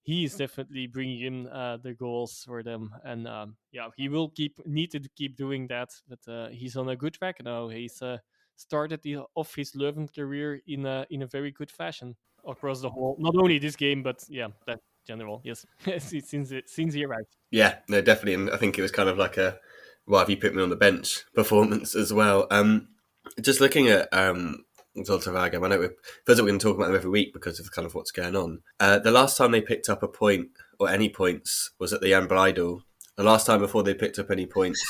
he is definitely bringing in the goals for them, and yeah, he will need to keep doing that. But he's on a good track now. He's started off his Leuven career in a very good fashion across the whole, not only this game, but yeah, that general. Yes, since he arrived. Yeah, no, definitely, and I think it was kind of like a "why have you put me on the bench" performance as well. Just looking at Zulte Waregem, I know it feels like we're going to talk about them every week because of kind of what's going on. The last time they picked up a point or any points was at the Jan Breidel. The last time before they picked up any points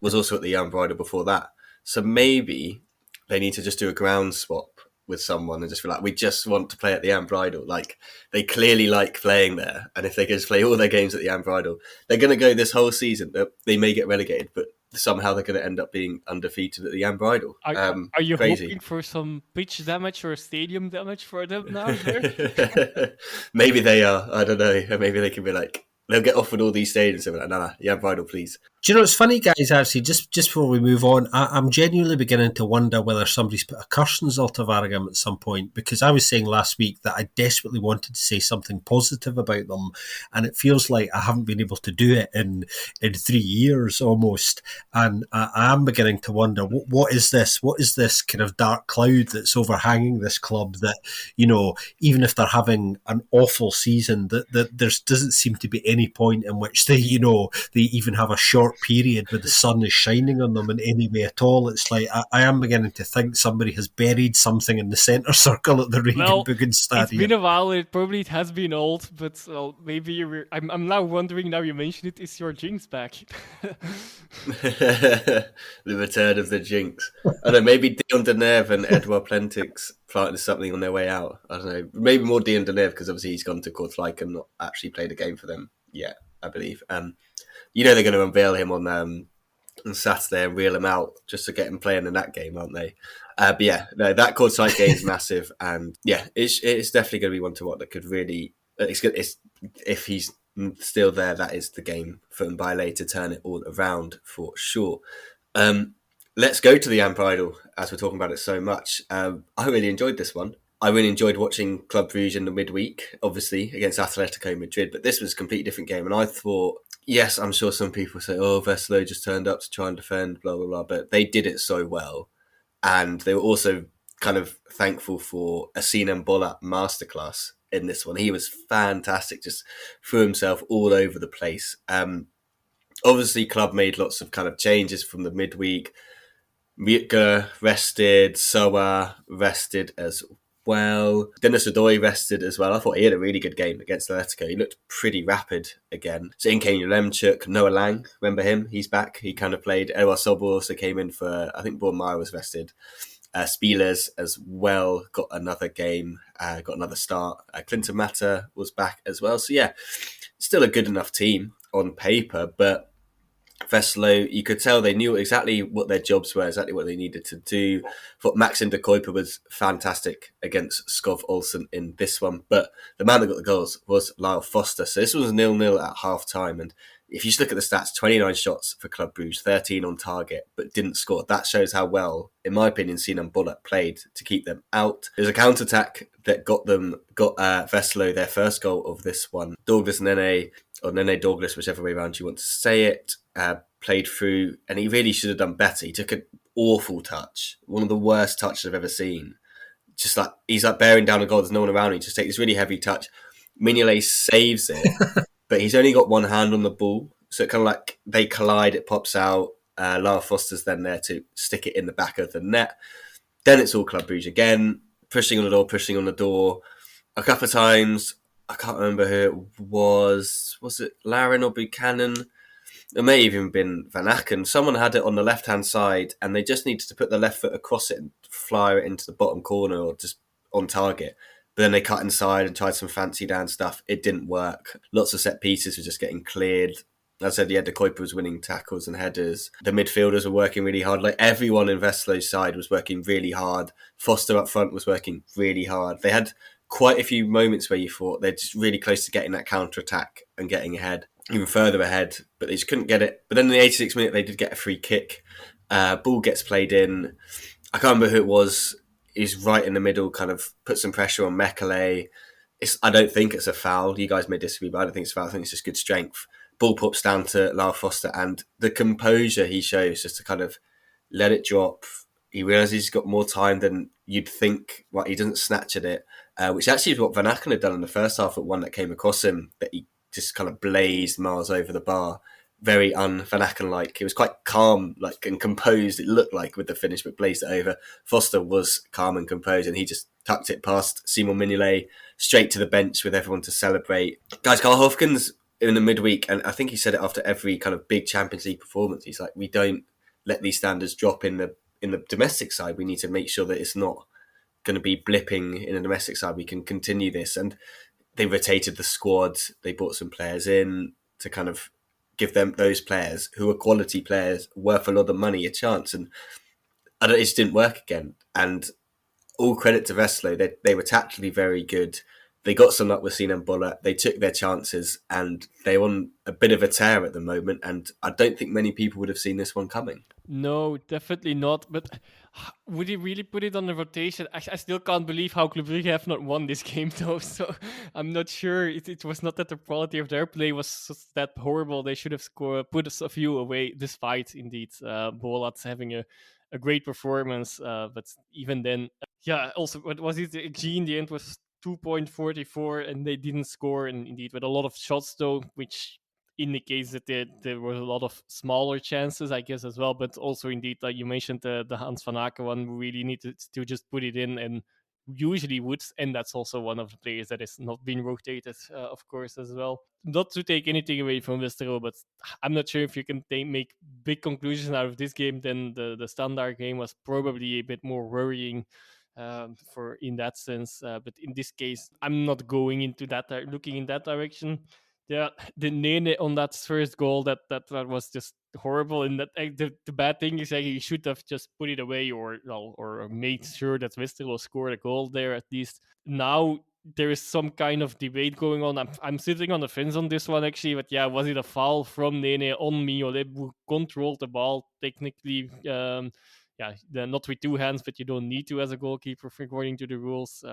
was also at the Jan Breidel before that. So maybe they need to just do a ground swap with someone and just be like, we just want to play at the Jan Breidel. Like, they clearly like playing there. And if they can just play all their games at the Jan Breidel, they're going to go this whole season. They may get relegated, but somehow they're going to end up being undefeated at the Jan Breidel. Are you crazy. hoping for some pitch damage or stadium damage for them now? Maybe they are. I don't know. Maybe they can be like, they'll get offered all these stadiums and be like, nah, Jan Breidel, please. Do you know, it's funny, guys, actually, just before we move on, I'm genuinely beginning to wonder whether somebody's put a curse on Zulte Waregem at some point, because I was saying last week that I desperately wanted to say something positive about them, and it feels like I haven't been able to do it in 3 years almost, and I am beginning to wonder, what is this? What is this kind of dark cloud that's overhanging this club that, you know, even if they're having an awful season, that there doesn't seem to be any point in which they even have a short period where the sun is shining on them in any way at all. It's like I am beginning to think somebody has buried something in the centre circle at the Regenbogen Stadium. It's been a while. It probably has been old, but maybe I'm now wondering. Now you mention it, is your jinx back? The return of the jinx. I don't know. Maybe Dion Deneuve and Edouard Plentix planted something on their way out. I don't know. Maybe more Dion Deneuve because obviously he's gone to Kortrijk and not actually played a game for them yet, I believe. You know they're going to unveil him on Saturday and reel him out just to get him playing in that game, aren't they? But yeah, no, that Kortrijk game is massive, and yeah, it's definitely going to be one to watch that could really. If he's still there, that is the game for Mbaile to turn it all around for sure. Let's go to the Jan Breidel, as we're talking about it so much. I really enjoyed this one. I really enjoyed watching Club Brugge in the midweek, obviously, against Atletico Madrid, but this was a completely different game, and I thought, yes, I'm sure some people say, oh, Veselo just turned up to try and defend, blah, blah, blah, but they did it so well, and they were also kind of thankful for a Sinem Bolat masterclass in this one. He was fantastic, just threw himself all over the place. Obviously, Club made lots of kind of changes from the midweek. Mietke rested, Soa rested as well. Dennis Odoi rested as well. I thought he had a really good game against Atletico. He looked pretty rapid again. So in came Lemchuk, Noah Lang, remember him? He's back. He kind of played. Ewa Sobor also came in for, I think Bournemouth was rested. Spielers as well got another game, got another start. Clinton Mata was back as well. So yeah, still a good enough team on paper, but Veslo, you could tell they knew exactly what their jobs were, exactly what they needed to do. I thought Maxim de Kuiper was fantastic against Skov Olsen in this one, but the man that got the goals was Lyle Foster. So this was 0-0 at half time, and if you just look at the stats, 29 shots for Club Brugge, 13 on target, but didn't score. That shows how well, in my opinion, Sinan Bullock played to keep them out. There's a counter-attack that got Veslo their first goal of this one. Douglas Nene, or Nene Douglas, whichever way around you want to say it, played through, and he really should have done better. He took an awful touch, one of the worst touches I've ever seen. Just like, he's like bearing down a goal, there's no one around him. He just takes this really heavy touch. Mignolet saves it, but he's only got one hand on the ball. So it kind of like they collide, it pops out. Lara Foster's then there to stick it in the back of the net. Then it's all Club Brugge again, pushing on the door. A couple of times, I can't remember who it was. Was it Larin or Buchanan? It may have even been Van Aken. Someone had it on the left-hand side, and they just needed to put the left foot across it and fly it into the bottom corner or just on target. But then they cut inside and tried some fancy down stuff. It didn't work. Lots of set pieces were just getting cleared. As I said, De Kuiper was winning tackles and headers. The midfielders were working really hard. Like, everyone in Veslo's side was working really hard. Foster up front was working really hard. They had quite a few moments where you thought they're just really close to getting that counter-attack and getting ahead, even further ahead, but they just couldn't get it. But then in the 86th minute, they did get a free kick. Ball gets played in. I can't remember who it was. He's right in the middle, kind of put some pressure on Mekele. I don't think it's a foul. You guys may disagree, but I don't think it's a foul. I think it's just good strength. Ball pops down to Lyle Foster, and the composure he shows just to kind of let it drop. He realises he's got more time than you'd think. Well, he doesn't snatch at it, which actually is what Van Aken had done in the first half at one that came across him, that he just kind of blazed miles over the bar. Very un-Van Aken-like. It was quite calm, like, and composed, it looked like, with the finish, but blazed it over. Foster was calm and composed, and he just tucked it past Simon Mignolet straight to the bench with everyone to celebrate. Guys, Carl Hofkins in the midweek, and I think he said it after every kind of big Champions League performance, he's like, we don't let these standards drop in the domestic side. We need to make sure that it's not going to be blipping in the domestic side. We can continue this. And they rotated the squad. They brought some players in to kind of give them, those players who are quality players worth a lot of money, a chance. And it just didn't work again. And all credit to Veslo. They were tactically very good. They got some luck with Sinan Bullock. They took their chances, and they're on a bit of a tear at the moment. And I don't think many people would have seen this one coming. No, definitely not. But would he really put it on the rotation? I still can't believe how Club Brugge have not won this game, though. So I'm not sure. It was not that the quality of their play was that horrible. They should have put a few away, despite, indeed, Bolat having a great performance. But even then, also, what was it? The XG in the end was 2.44, and they didn't score. And indeed, with a lot of shots, though, which indicates that there were a lot of smaller chances, I guess, as well. But also, indeed, like you mentioned, the Hans van Aken one, we really needed to just put it in, and usually would. And that's also one of the players that has not been rotated, of course, as well. Not to take anything away from Westerlo, but I'm not sure if you can make big conclusions out of this game. Then the Standard game was probably a bit more worrying. For in that sense, but in this case, I'm not going into that, looking in that direction. Yeah, the Nene on that first goal, that was just horrible. And that the bad thing is that he should have just put it away, or made sure that Westerlo scored a goal there at least. Now there is some kind of debate going on. I'm sitting on the fence on this one, actually. But yeah, was it a foul from Nene on Mignolet, who controlled the ball technically? Not with two hands, but you don't need to as a goalkeeper according to the rules.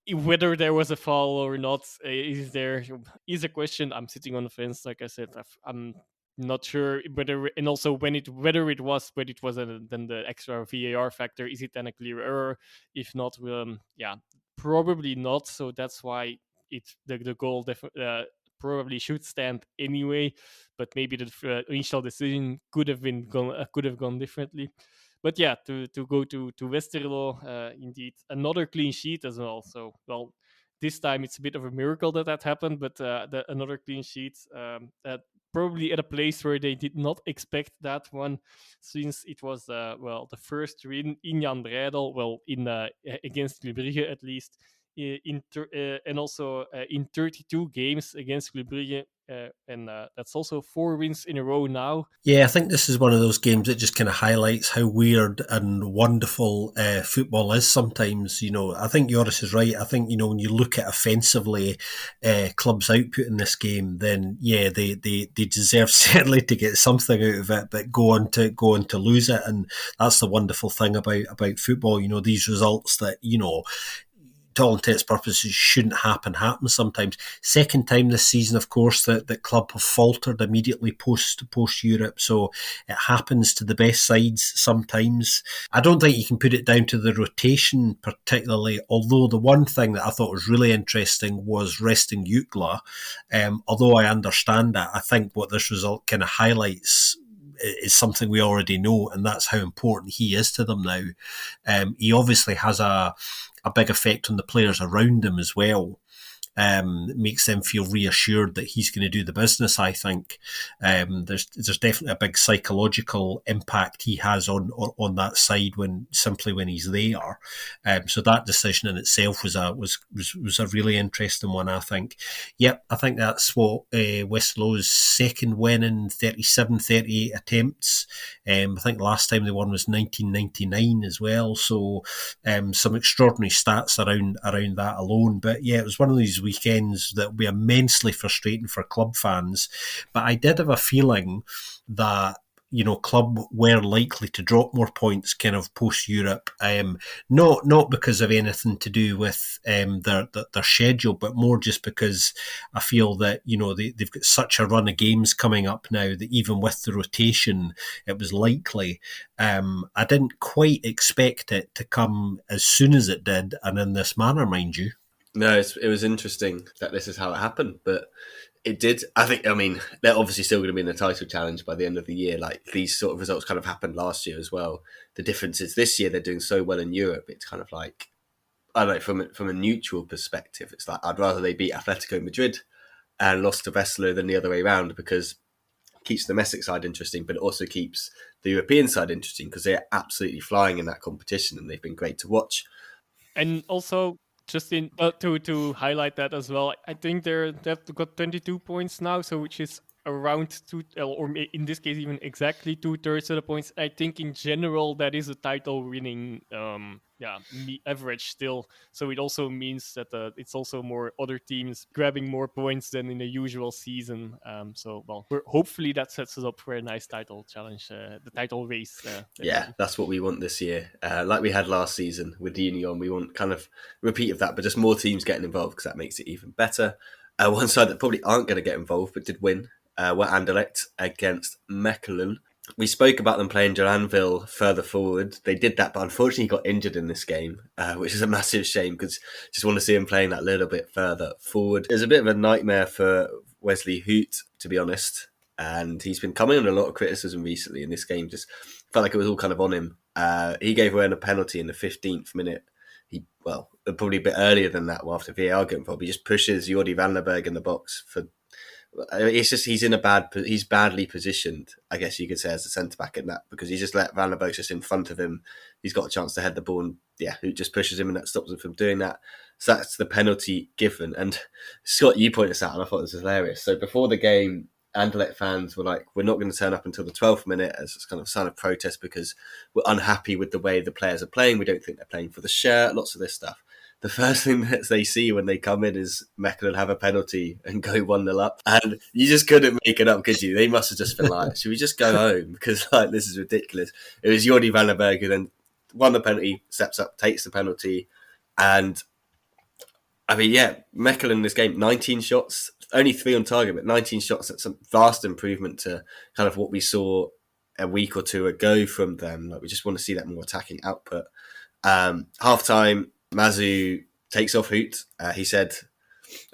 Whether there was a foul or not is a question. I'm sitting on the fence, like I said. I'm not sure whether, and also whether it was then the extra VAR factor. Is it then a clear error? If not, probably not. So that's why the goal probably should stand anyway. But maybe the initial decision could have gone differently. But yeah, to go to Westerlo, indeed, another clean sheet as well. So, well, this time it's a bit of a miracle that happened, but another clean sheet, probably at a place where they did not expect that one, since it was the first win in Jan Breidel, against Club Brugge at least, and also in 32 games against Club Brugge. And that's also 4 wins in a row now. Yeah, I think this is one of those games that just kind of highlights how weird and wonderful football is sometimes. I think Joris is right. I think, when you look at offensively clubs' output in this game, then yeah, they deserve certainly to get something out of it, but go on to lose it. And that's the wonderful thing about football. These results that, to all intents and purposes shouldn't happen sometimes. Second time this season, of course, that club have faltered immediately post Europe, so it happens to the best sides sometimes. I don't think you can put it down to the rotation particularly, although the one thing that I thought was really interesting was resting Jutgla. Although I understand that, I think what this result kind of highlights is something we already know, and that's how important he is to them now. He obviously has a big effect on the players around him as well. It makes them feel reassured that he's going to do the business, I think. There's definitely a big psychological impact he has on that side when he's there. So that decision in itself was a really interesting one, I think. Yep, I think that's what Westerlo's second win in 38 attempts. I think the last time they won was 1999 as well. So some extraordinary stats around that alone. But yeah, it was one of these weekends that will be immensely frustrating for club fans. But I did have a feeling that club were likely to drop more points kind of post Europe, not because of anything to do with their schedule, but more just because I feel that they've got such a run of games coming up now that even with the rotation, it was likely. I didn't quite expect it to come as soon as it did, and in this manner, mind you. No, it was interesting that this is how it happened, but it did. I mean, they're obviously still going to be in the title challenge by the end of the year. Like, these sort of results kind of happened last year as well. The difference is this year they're doing so well in Europe. It's kind of like, I don't know, from a neutral perspective, it's like I'd rather they beat Atletico Madrid and lost to Westerlo than the other way around, because it keeps the domestic side interesting, but it also keeps the European side interesting because they're absolutely flying in that competition and they've been great to watch. And also, just to highlight that as well, I think they've got 22 points now, so which is around or in this case even exactly 2/3 of the points. I think in general that is a title winning average still. So it also means that it's also more other teams grabbing more points than in a usual season. Hopefully that sets us up for a nice title challenge, the title race. Yeah, that's what we want this year. Like we had last season with the Union, we want kind of repeat of that, but just more teams getting involved because that makes it even better. One side that probably aren't going to get involved but did win were Anderlecht against Mechelen. We spoke about them playing Joranville further forward. They did that, but unfortunately got injured in this game, which is a massive shame because just want to see him playing that little bit further forward. It was a bit of a nightmare for Wesley Hoot, to be honest, and he's been coming under a lot of criticism recently in this game. Just felt like it was all kind of on him. He gave away a penalty in the 15th minute. Probably a bit earlier than that after VAR got involved. He just pushes Jordi Van den Berg in the box for... It's just he's badly positioned, I guess you could say, as a centre back in that, because he just let Van der Berg just in front of him. He's got a chance to head the ball, and who just pushes him, and that stops him from doing that. So that's the penalty given. And Scott, you pointed this out, and I thought this was hilarious. So before the game, Anderlecht fans were like, "We're not going to turn up until the 12th minute as kind of a sign of protest because we're unhappy with the way the players are playing. We don't think they're playing for the shirt. Lots of this stuff." The first thing that they see when they come in is Mechelen have a penalty and go 1-0 up. And you just couldn't make it up, could you? They must have just been like, should we just go home? Because this is ridiculous. It was Jordi Van den Berg who then won the penalty, steps up, takes the penalty. And Mechelen in this game, 19 shots, only 3 on target, but 19 shots. That's a vast improvement to kind of what we saw a week or two ago from them. Like, we just want to see that more attacking output. Half-time, Mazu takes off Hoot. He said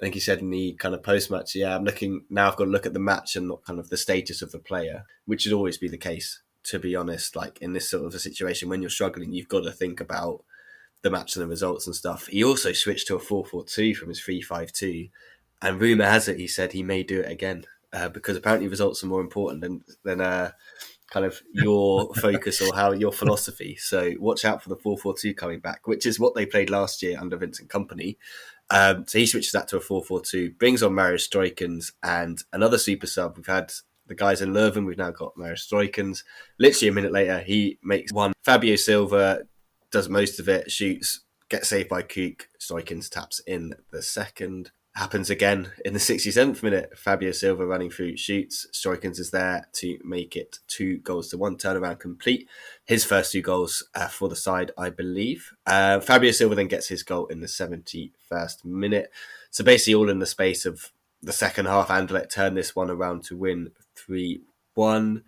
in the kind of post-match, I'm looking now. I've got to look at the match and not kind of the status of the player, which should always be the case, to be honest. Like, in this sort of a situation, when you're struggling, you've got to think about the match and the results and stuff. He also switched to a 4-4-2 from his 3-5-2, and rumour has it he said he may do it again because apparently results are more important than kind of your focus or how your philosophy. So watch out for the 4-4-2 coming back, which is what they played last year under Vincent Kompany. So he switches that to a 4-4-2, brings on Marius Stoikens and another super sub. We've had the guys in Leuven. We've now got Marius Stoikens. Literally a minute later, he makes one. Fabio Silva does most of it, shoots, gets saved by Kook. Stoikens taps in the second. Happens again in the 67th minute. Fabio Silva running through, shoots. Stoikens is there to make it 2-1. Turnaround complete. His first 2 goals for the side, I believe. Fabio Silva then gets his goal in the 71st minute. So basically all in the space of the second half, Anderlecht turn this one around to win 3-1. And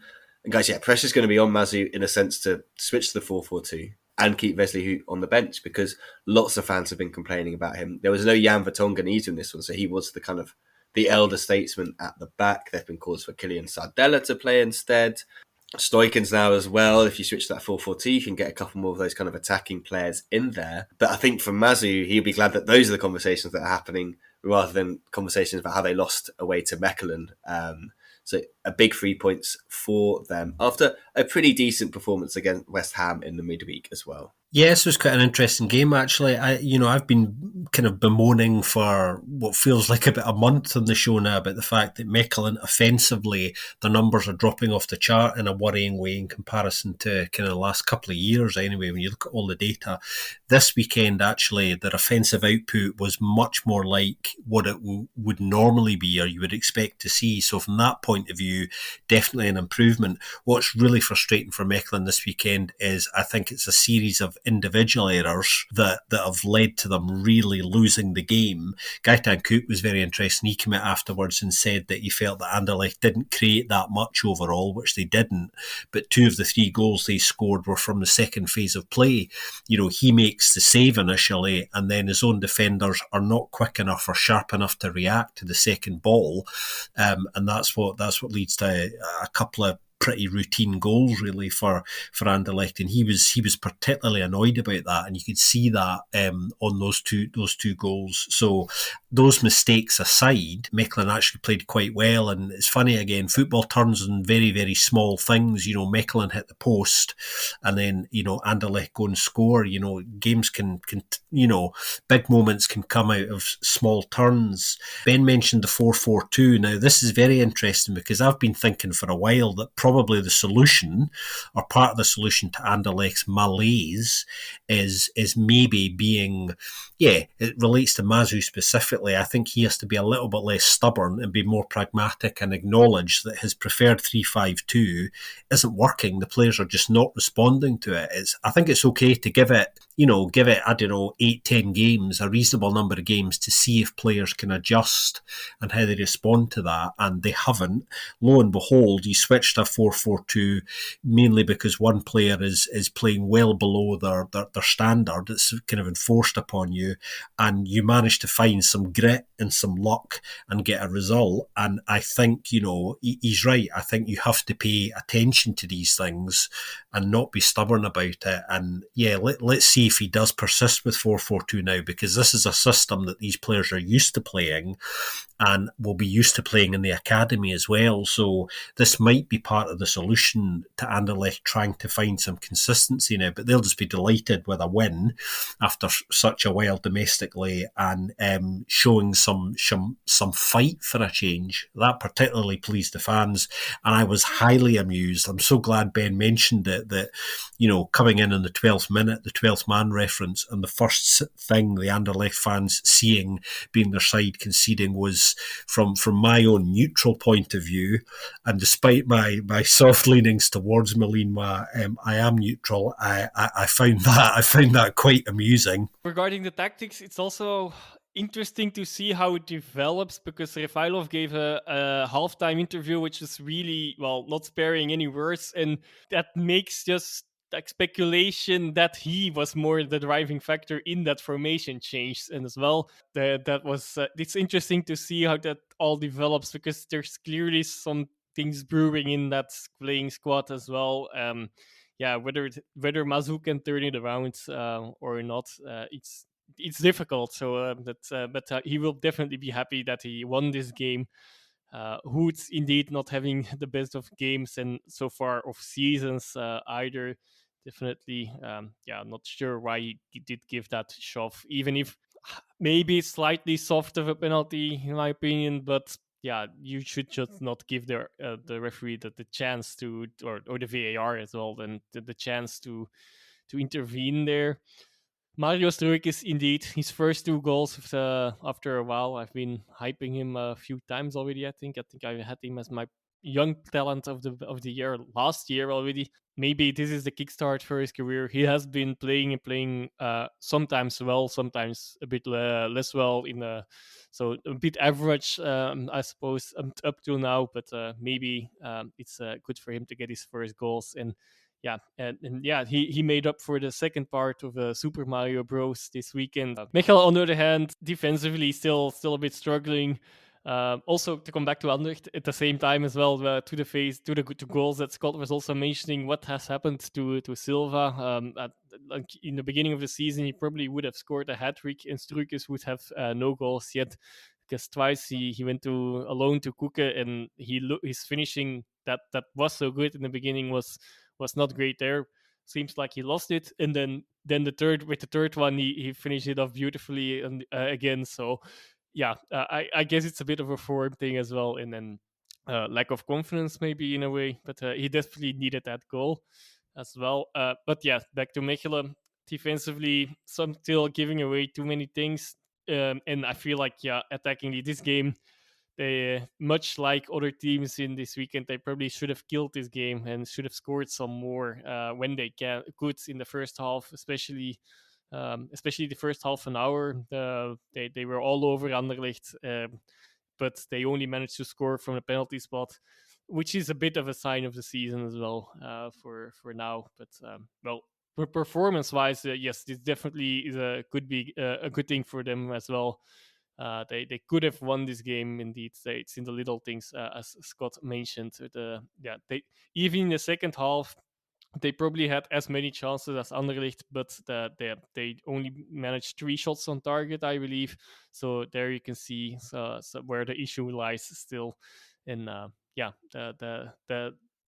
guys, pressure's going to be on Mazu in a sense to switch to the 4-4-2 and keep Wesley Hoot on the bench, because lots of fans have been complaining about him. There was no Jan Vertonghen either in this one, so he was the kind of the elder statesman at the back. There have been calls for Kylian Sardella to play instead. Stoikens now as well. If you switch to that 4-4-2, you can get a couple more of those kind of attacking players in there. But I think for Mazu, he'll be glad that those are the conversations that are happening rather than conversations about how they lost away to Mechelen. So a big 3 points for them after a pretty decent performance against West Ham in the midweek as well. Yes, it was quite an interesting game, actually. I've been kind of bemoaning for what feels like about a month on the show now about the fact that Mechelen offensively, the numbers are dropping off the chart in a worrying way in comparison to kind of the last couple of years anyway, when you look at all the data. This weekend, actually, their offensive output was much more like what it would normally be or you would expect to see. So from that point of view, definitely an improvement. What's really frustrating for Mechelen this weekend is I think it's a series of individual errors that have led to them really losing the game. Gaetan Kook was very interesting. He came out afterwards and said that he felt that Anderlecht didn't create that much overall, which they didn't. But 2 of the 3 goals they scored were from the second phase of play. He makes the save initially, and then his own defenders are not quick enough or sharp enough to react to the second ball, and that's what leads to a couple of pretty routine goals really for Anderlecht, and he was particularly annoyed about that, and you could see that on those two goals. So those mistakes aside, Mechelen actually played quite well, and it's funny again, football turns on very, very small things. Mechelen hit the post, and then Anderlecht go and score. Games can big moments can come out of small turns. Ben mentioned the 4-4-2. Now this is very interesting because I've been thinking for a while that probably the solution, or part of the solution to Anderlecht's malaise, is maybe being, it relates to Mazu specifically. I think he has to be a little bit less stubborn and be more pragmatic and acknowledge that his preferred 3-5-2 isn't working. The players are just not responding to it. I think it's okay to give it, I don't know, 8-10 games, a reasonable number of games to see if players can adjust and how they respond to that, and they haven't. Lo and behold, you switched to 4-4-2 mainly because one player is playing well below their standard. It's kind of enforced upon you, and you manage to find some grit and some luck and get a result. And I think, he's right. I think you have to pay attention to these things and not be stubborn about it. And let's see if he does persist with 4-4-2 now, because this is a system that these players are used to playing and will be used to playing in the academy as well. So this might be part of the solution to Anderlecht trying to find some consistency now, but they'll just be delighted with a win after such a while domestically, and showing some fight for a change. That particularly pleased the fans, and I was highly amused. I'm so glad Ben mentioned it, that coming in the 12th minute, the 12th man reference, and the first thing the Anderlecht fans seeing being their side conceding was from my own neutral point of view. And despite my soft leanings towards Malinois, I am neutral. I found that quite amusing. Regarding the tactics, it's also interesting to see how it develops, because Refailov gave a halftime interview which is really, not sparing any words, and that makes just like speculation that he was more the driving factor in that formation change. And as well, that was it's interesting to see how that all develops, because there's clearly some things brewing in that playing squad as well. Whether Mazu can turn it around or not, it's difficult. So but he will definitely be happy that he won this game. Hood's indeed not having the best of games and so far of seasons either. Definitely, not sure why he did give that shove, even if maybe slightly soft of a penalty in my opinion, but yeah, you should just not give the referee the chance to, or the VAR as well, then the chance to intervene there. Mario Struijk is indeed his first 2 goals after a while. I've been hyping him a few times already. I think I had him as my young talent of the year last year already. Maybe this is the kickstart for his career. He has been playing sometimes well, sometimes a bit less well so a bit average, I suppose, up till now. But maybe it's good for him to get his first goals. And he made up for the second part of Super Mario Bros. This weekend. Mechelen, on the other hand, defensively still a bit struggling. Also, to come back to Anderlecht at the same time as well, to the goals that Scott was also mentioning, what has happened to Silva. In the beginning of the season, he probably would have scored a hat-trick, and Struikens would have no goals yet, because twice he went alone to Kuke, and his finishing that was so good in the beginning was not great there. Seems like he lost it, and then the third one he finished it off beautifully and again. So I guess it's a bit of a form thing as well, and then lack of confidence maybe in a way. But he definitely needed that goal as well. But yeah, back to Mechelen. Defensively, some still giving away too many things, and I feel like attackingly this game, they, much like other teams in this weekend, they probably should have killed this game and should have scored some more when they could in the first half, especially the first half an hour. They were all over Anderlecht, but they only managed to score from a penalty spot, which is a bit of a sign of the season as well for now. But performance-wise, yes, this definitely could be a good thing for them as well. They could have won this game indeed. It's in the little things, as Scott mentioned. They even in the second half, they probably had as many chances as Anderlecht, but they only managed 3 shots on target, I believe. So there you can see where the issue lies still. And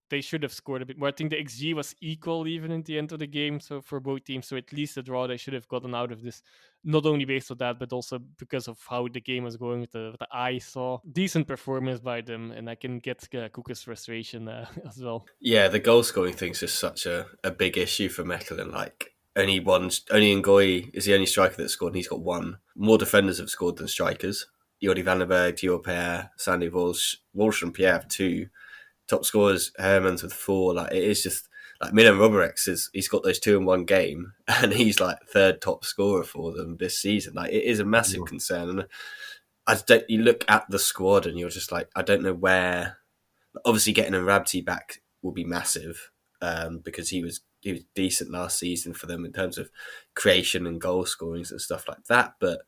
they should have scored a bit more. I think the XG was equal even in the end of the game, so for both teams. So at least a draw they should have gotten out of this, not only based on that, but also because of how the game was going with the eye. Saw decent performance by them, and I can get Kuka's frustration as well. Yeah, the goal scoring thing's just such a big issue for Mechelen. Like only Ngoy is the only striker that scored, and he's got 1. More defenders have scored than strikers. Jordi Vandenberg, Dior Pierre, Sandy Walsh and Pierre have 2. Top scorers, Hermans with 4. Like it is just like Milan Roberex he's got those 2 in one game, and he's like 3rd top scorer for them this season. Like it is a massive concern. And you look at the squad and you're just like, I don't know where. Obviously, getting a Rabti back will be massive because he was decent last season for them in terms of creation and goal scorings and stuff like that. But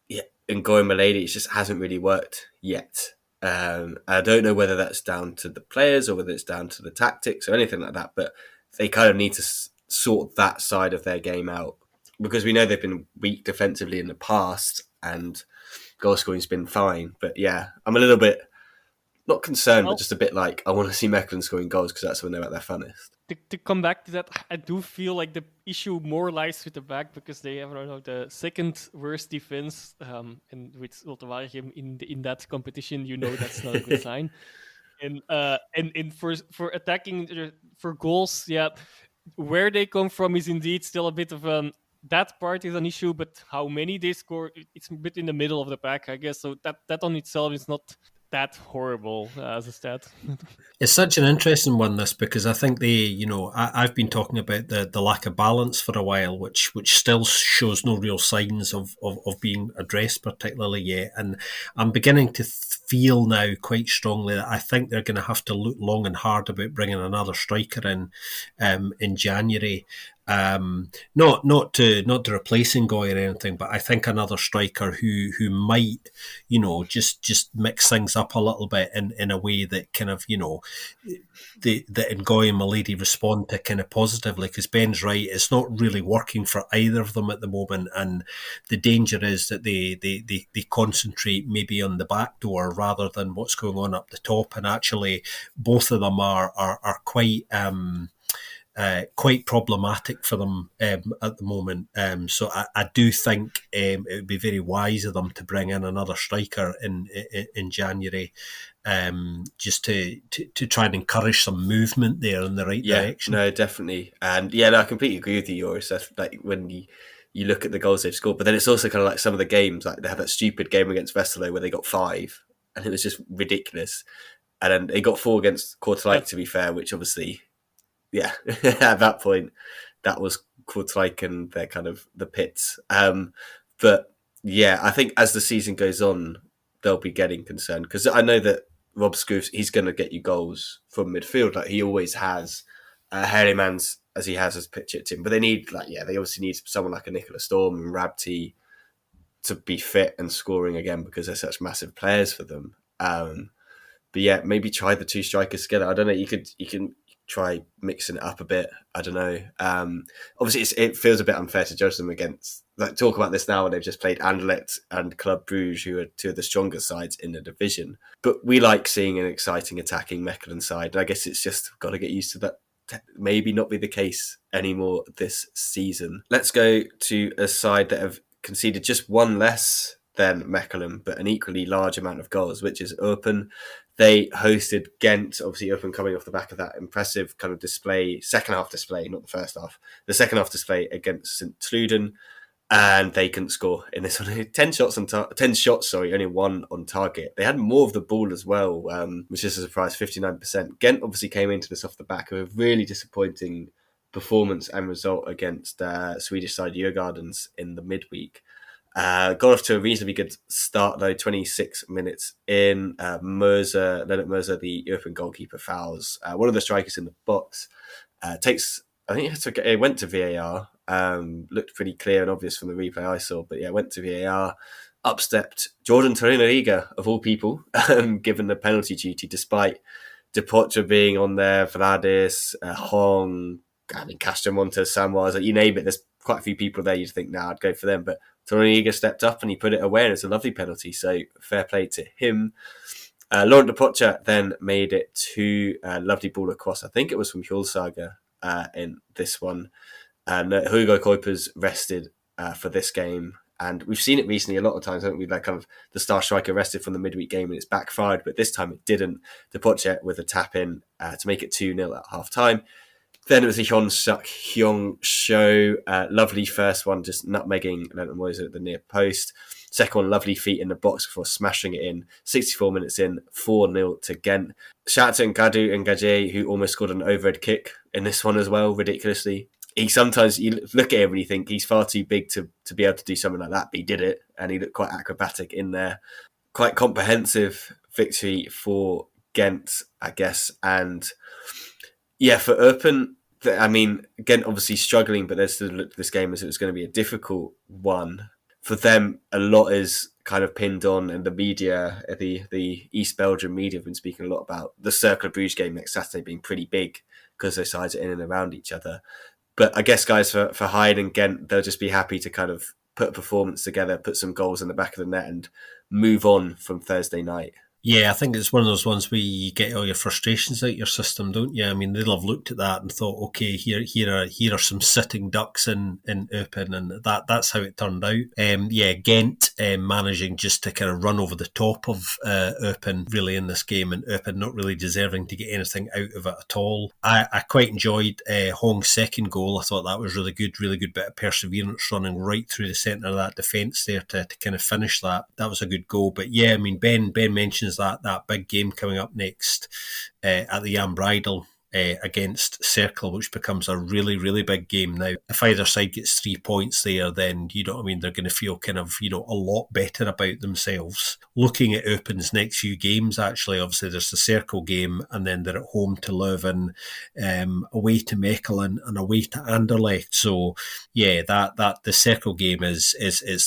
yeah, and going Milady, it just hasn't really worked yet. I don't know whether that's down to the players or whether it's down to the tactics or anything like that, but they kind of need to sort that side of their game out, because we know they've been weak defensively in the past and goal scoring's been fine. But yeah, I'm a little bit not concerned, but just a bit like I want to see Mechelen scoring goals because that's when they're at their funnest. To come back to that, I do feel like the issue more lies with the back, because they have the second worst defense, and with Zulte Waregem in that competition, that's not a good sign. And for attacking, for goals, where they come from is indeed still a bit of that part is an issue, but how many they score, it's a bit in the middle of the pack, I guess. So that on itself is not that horrible as a stat. It's such an interesting one, this, because I think I've been talking about the lack of balance for a while, which still shows no real signs of being addressed particularly yet. And I'm beginning to feel now quite strongly that I think they're going to have to look long and hard about bringing another striker in January. Not to replace Ngoy or anything, but I think another striker who might, just mix things up a little bit in a way that kind of, that Ngoy and Milady respond to kind of positively, because Ben's right, it's not really working for either of them at the moment, and the danger is that they concentrate maybe on the back door rather than what's going on up the top, and actually both of them are quite problematic for them at the moment. So I do think it would be very wise of them to bring in another striker in January, just to try and encourage some movement there in the right direction. No, definitely. And I completely agree with you, Joris. Like when you look at the goals they've scored, but then it's also kind of like some of the games, like they had that stupid game against Westerlo where they got 5, and it was just ridiculous. And then they got 4 against Kortrijk, to be fair, which obviously, at that point, that was Kortrijk and they're kind of the pits. But I think as the season goes on, they'll be getting concerned, because I know that Rob Scroofs, he's going to get you goals from midfield, like he always has. Herrimans, as he has pitch it to him, but they need they obviously need someone like a Nicola Storm and Rabti to be fit and scoring again, because they're such massive players for them. But maybe try the 2 strikers together. I don't know. You can try mixing it up a bit. I don't know. Obviously, it feels a bit unfair to judge them against. Talk about this now when they've just played Anderlecht and Club Brugge, who are 2 of the strongest sides in the division. But we like seeing an exciting attacking Mechelen side. And I guess it's just got to get used to that. Maybe not be the case anymore this season. Let's go to a side that have conceded just 1 less than Mechelen, but an equally large amount of goals, which is Eupen. They hosted Ghent, obviously Eupen coming off the back of that impressive kind of display, second half display, not the first half, the second half display against St. Truden, and they couldn't score in this one. 10 shots, only 1 on target. They had more of the ball as well, which is a surprise, 59%. Ghent obviously came into this off the back of a really disappointing performance and result against Swedish side Djurgårdens in the midweek. Got off to a reasonably good start though, 26 minutes in. Leonard Mercer, the European goalkeeper, fouls one of the strikers in the box. It went to VAR. Looked pretty clear and obvious from the replay I saw, but went to VAR. Upstepped Jordan Torunariga, of all people, given the penalty duty, despite Depotra being on there, Vladis, Hong, Castro Montes, Samwaz, you name it. There's quite a few people there you'd think, I'd go for them, but Torunariga stepped up and he put it away, and it's a lovely penalty, so fair play to him. Laurent Depotra then made it to a lovely ball across. I think it was from Hjulsager in this one. And Hugo Kuipers rested for this game. And we've seen it recently a lot of times, haven't we? Like kind of the star striker rested from the midweek game and it's backfired, but this time it didn't. Depotra with a tap in to make it 2-0 at half time. Then it was a Hyung show. Lovely first one, just nutmegging Leonard Moiser at the near post. Second one, lovely feet in the box before smashing it in. 64 minutes in, 4-0 to Ghent. Shout out to Ngadu Ngaje, who almost scored an overhead kick in this one as well, ridiculously. Sometimes you look at him and you think he's far too big to be able to do something like that, but he did it, and he looked quite acrobatic in there. Quite comprehensive victory for Ghent, I guess. And for Eupen, Ghent obviously struggling, but they still looked at this game as it was going to be a difficult one. For them, a lot is kind of pinned on, and the media, the East Belgian media have been speaking a lot about the Cercle Bruges game next Saturday being pretty big because those sides are in and around each other. But I guess, guys, for Hyde and Ghent, they'll just be happy to kind of put a performance together, put some goals in the back of the net and move on from Thursday night. Yeah, I think it's one of those ones where you get all your frustrations out your system, don't you? I mean, they'll have looked at that and thought, okay, here are some sitting ducks in Eupen, and that's how it turned out. Ghent managing just to kind of run over the top of Eupen really in this game, and Eupen not really deserving to get anything out of it at all. I quite enjoyed Hong's second goal. I thought that was really good bit of perseverance running right through the centre of that defence there to kind of finish that. That was a good goal. But Ben mentions that big game coming up next at the Jan Breidel against Circle, which becomes a really, really big game now. If either side gets 3 points there, then, you know what I mean, they're going to feel kind of, you know, a lot better about themselves. Looking at Eupen's next few games, actually, obviously there's the Circle game, and then they're at home to Leuven, away to Mechelen, and away to Anderlecht. So, yeah, that the Circle game is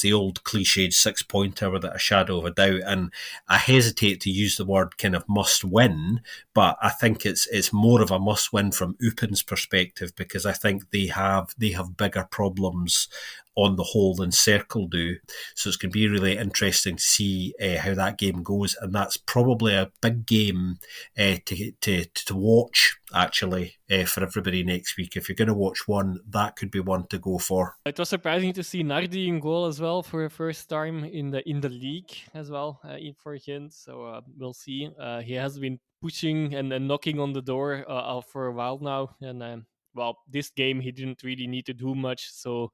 the old cliched 6-pointer without a shadow of a doubt. And I hesitate to use the word kind of must win, but I think it's more of a must win from Eupen's perspective, because I think they have bigger problems on the whole than Circle do. So it's going to be really interesting to see how that game goes, and that's probably a big game to watch, actually, for everybody next week. If you're going to watch one, that could be one to go for. It was surprising to see Nardi in goal as well for the first time in the league as well, for Gent. So we'll see. He has been pushing and knocking on the door for a while now, and well, this game he didn't really need to do much, so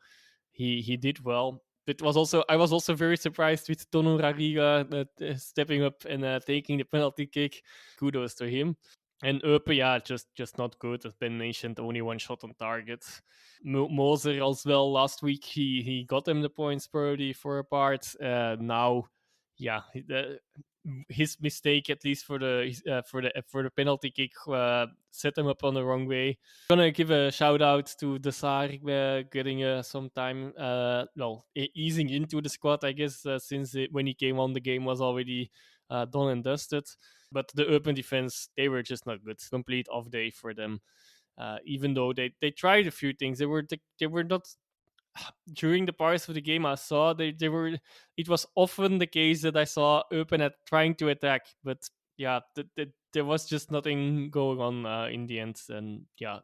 he did well. I was also very surprised with Tono Rariga stepping up and taking the penalty kick. Kudos to him. And Eupen, yeah, just not good. As Ben mentioned, only one shot on target. Moser as well. Last week he got them the points probably for a part. Now, yeah, his mistake, at least for the penalty kick, set him up on the wrong way. Gonna give a shout out to Desar getting some time, easing into the squad, I guess, since when he came on, the game was already done and dusted. But the Eupen defense, they were just not good. Complete off day for them. Even though they tried a few things, they were not. During the parts of the game I saw, they were. It was often the case that I saw Eupen trying to attack, but yeah, there was just nothing going on in the end. And yeah,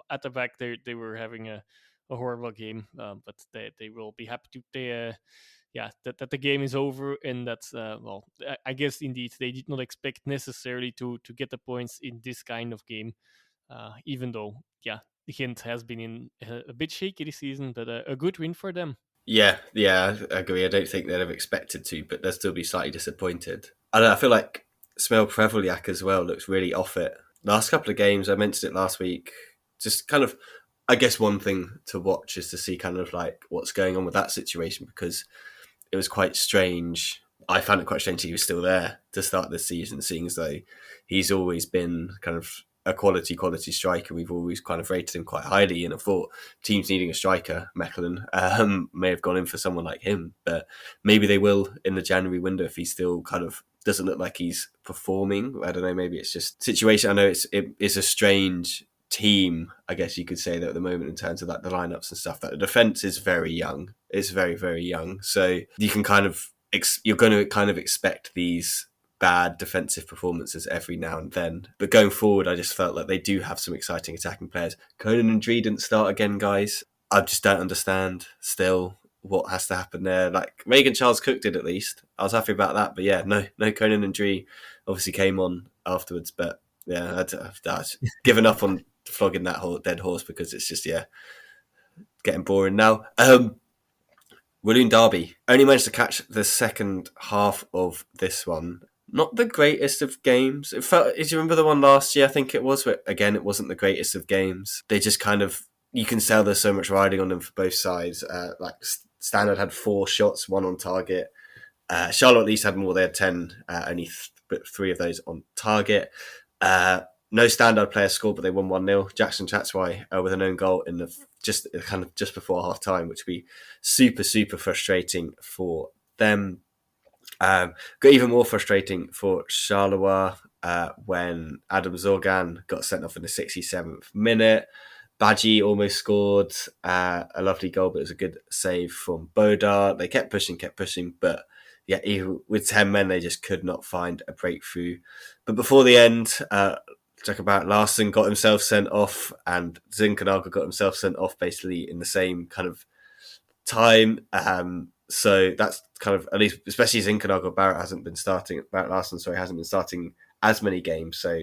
at the back they were having a horrible game, but they will be happy to play. That the game is over, and that's I guess indeed they did not expect necessarily to get the points in this kind of game, even though Ghent has been in a bit shaky this season, but a good win for them. Yeah, I agree. I don't think they'd have expected to, but they'll still be slightly disappointed. I feel like Smel Prevoliak as well looks really off it. Last couple of games, I mentioned it last week, just kind of, I guess one thing to watch is to see kind of like what's going on with that situation, because it was quite strange. I found it quite strange he was still there to start this season, seeing as though he's always been kind of a quality striker. We've always kind of rated him quite highly, and I thought teams needing a striker, Mechelen, may have gone in for someone like him, but maybe they will in the January window if he still kind of doesn't look like he's performing. I don't know, maybe it's just situation. I know it's a strange team, I guess you could say, that at the moment in terms of like the lineups and stuff, that the defense is very young. It's very, very young. So you can kind of you're going to kind of expect these bad defensive performances every now and then. But going forward, I just felt like they do have some exciting attacking players. Conan and Dree didn't start again, guys. I just don't understand still what has to happen there. Like Megan Charles Cook did at least. I was happy about that. But yeah, no Conan and Dree obviously came on afterwards. But yeah, I've given up on flogging that whole dead horse because it's just, getting boring now. Walloon Derby only managed to catch the second half of this one. Not the greatest of games. It felt, did you remember the one last year? I think it was, but again, it wasn't the greatest of games. They just kind of, you can tell there's so much riding on them for both sides. Like Standard had 4 shots, 1 on target. Charlotte at least had more. They had 10, only 3 of those on target. No Standard player scored, but they won 1-0. Jackson Chatswai with an own goal in the just before half time, which would be super, super frustrating for them. Got even more frustrating for Charleroi when Adam Zorgan got sent off in the 67th minute. Badji almost scored a lovely goal, but it was a good save from Bodar. They kept pushing, but yeah, even with 10 men, they just could not find a breakthrough. But before the end, Jakob Larsen got himself sent off, and Zinkernagel got himself sent off basically in the same kind of time. So that's kind of, at least, especially Zinkernagel, Barrett Larsen hasn't been starting as many games, so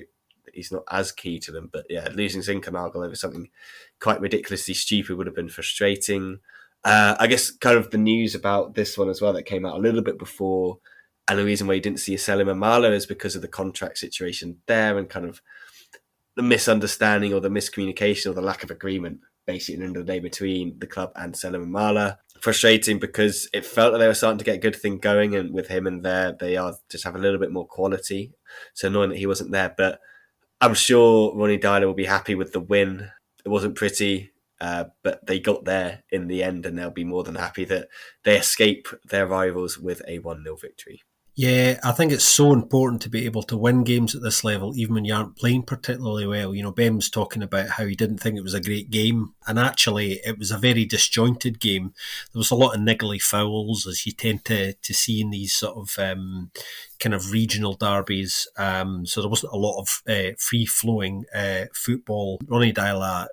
he's not as key to them. But yeah, losing Zinkernagel over something quite ridiculously stupid would have been frustrating. I guess kind of the news about this one as well that came out a little bit before, and the reason why you didn't see Selim Amala is because of the contract situation there, and kind of the misunderstanding or the miscommunication or the lack of agreement, basically, at the end of the day, between the club and Selim Amala. Frustrating because it felt that they were starting to get a good thing going, and with him and they are just have a little bit more quality. So annoying that he wasn't there, but I'm sure Ronnie Dyler will be happy with the win. It wasn't pretty, but they got there in the end, and they'll be more than happy that they escape their rivals with a 1-0 victory. Yeah, I think it's so important to be able to win games at this level, even when you aren't playing particularly well. You know, Ben's talking about how he didn't think it was a great game, and actually it was a very disjointed game. There was a lot of niggly fouls, as you tend to see in these sort of kind of regional derbies. So there wasn't a lot of free-flowing football. Ronnie Dyla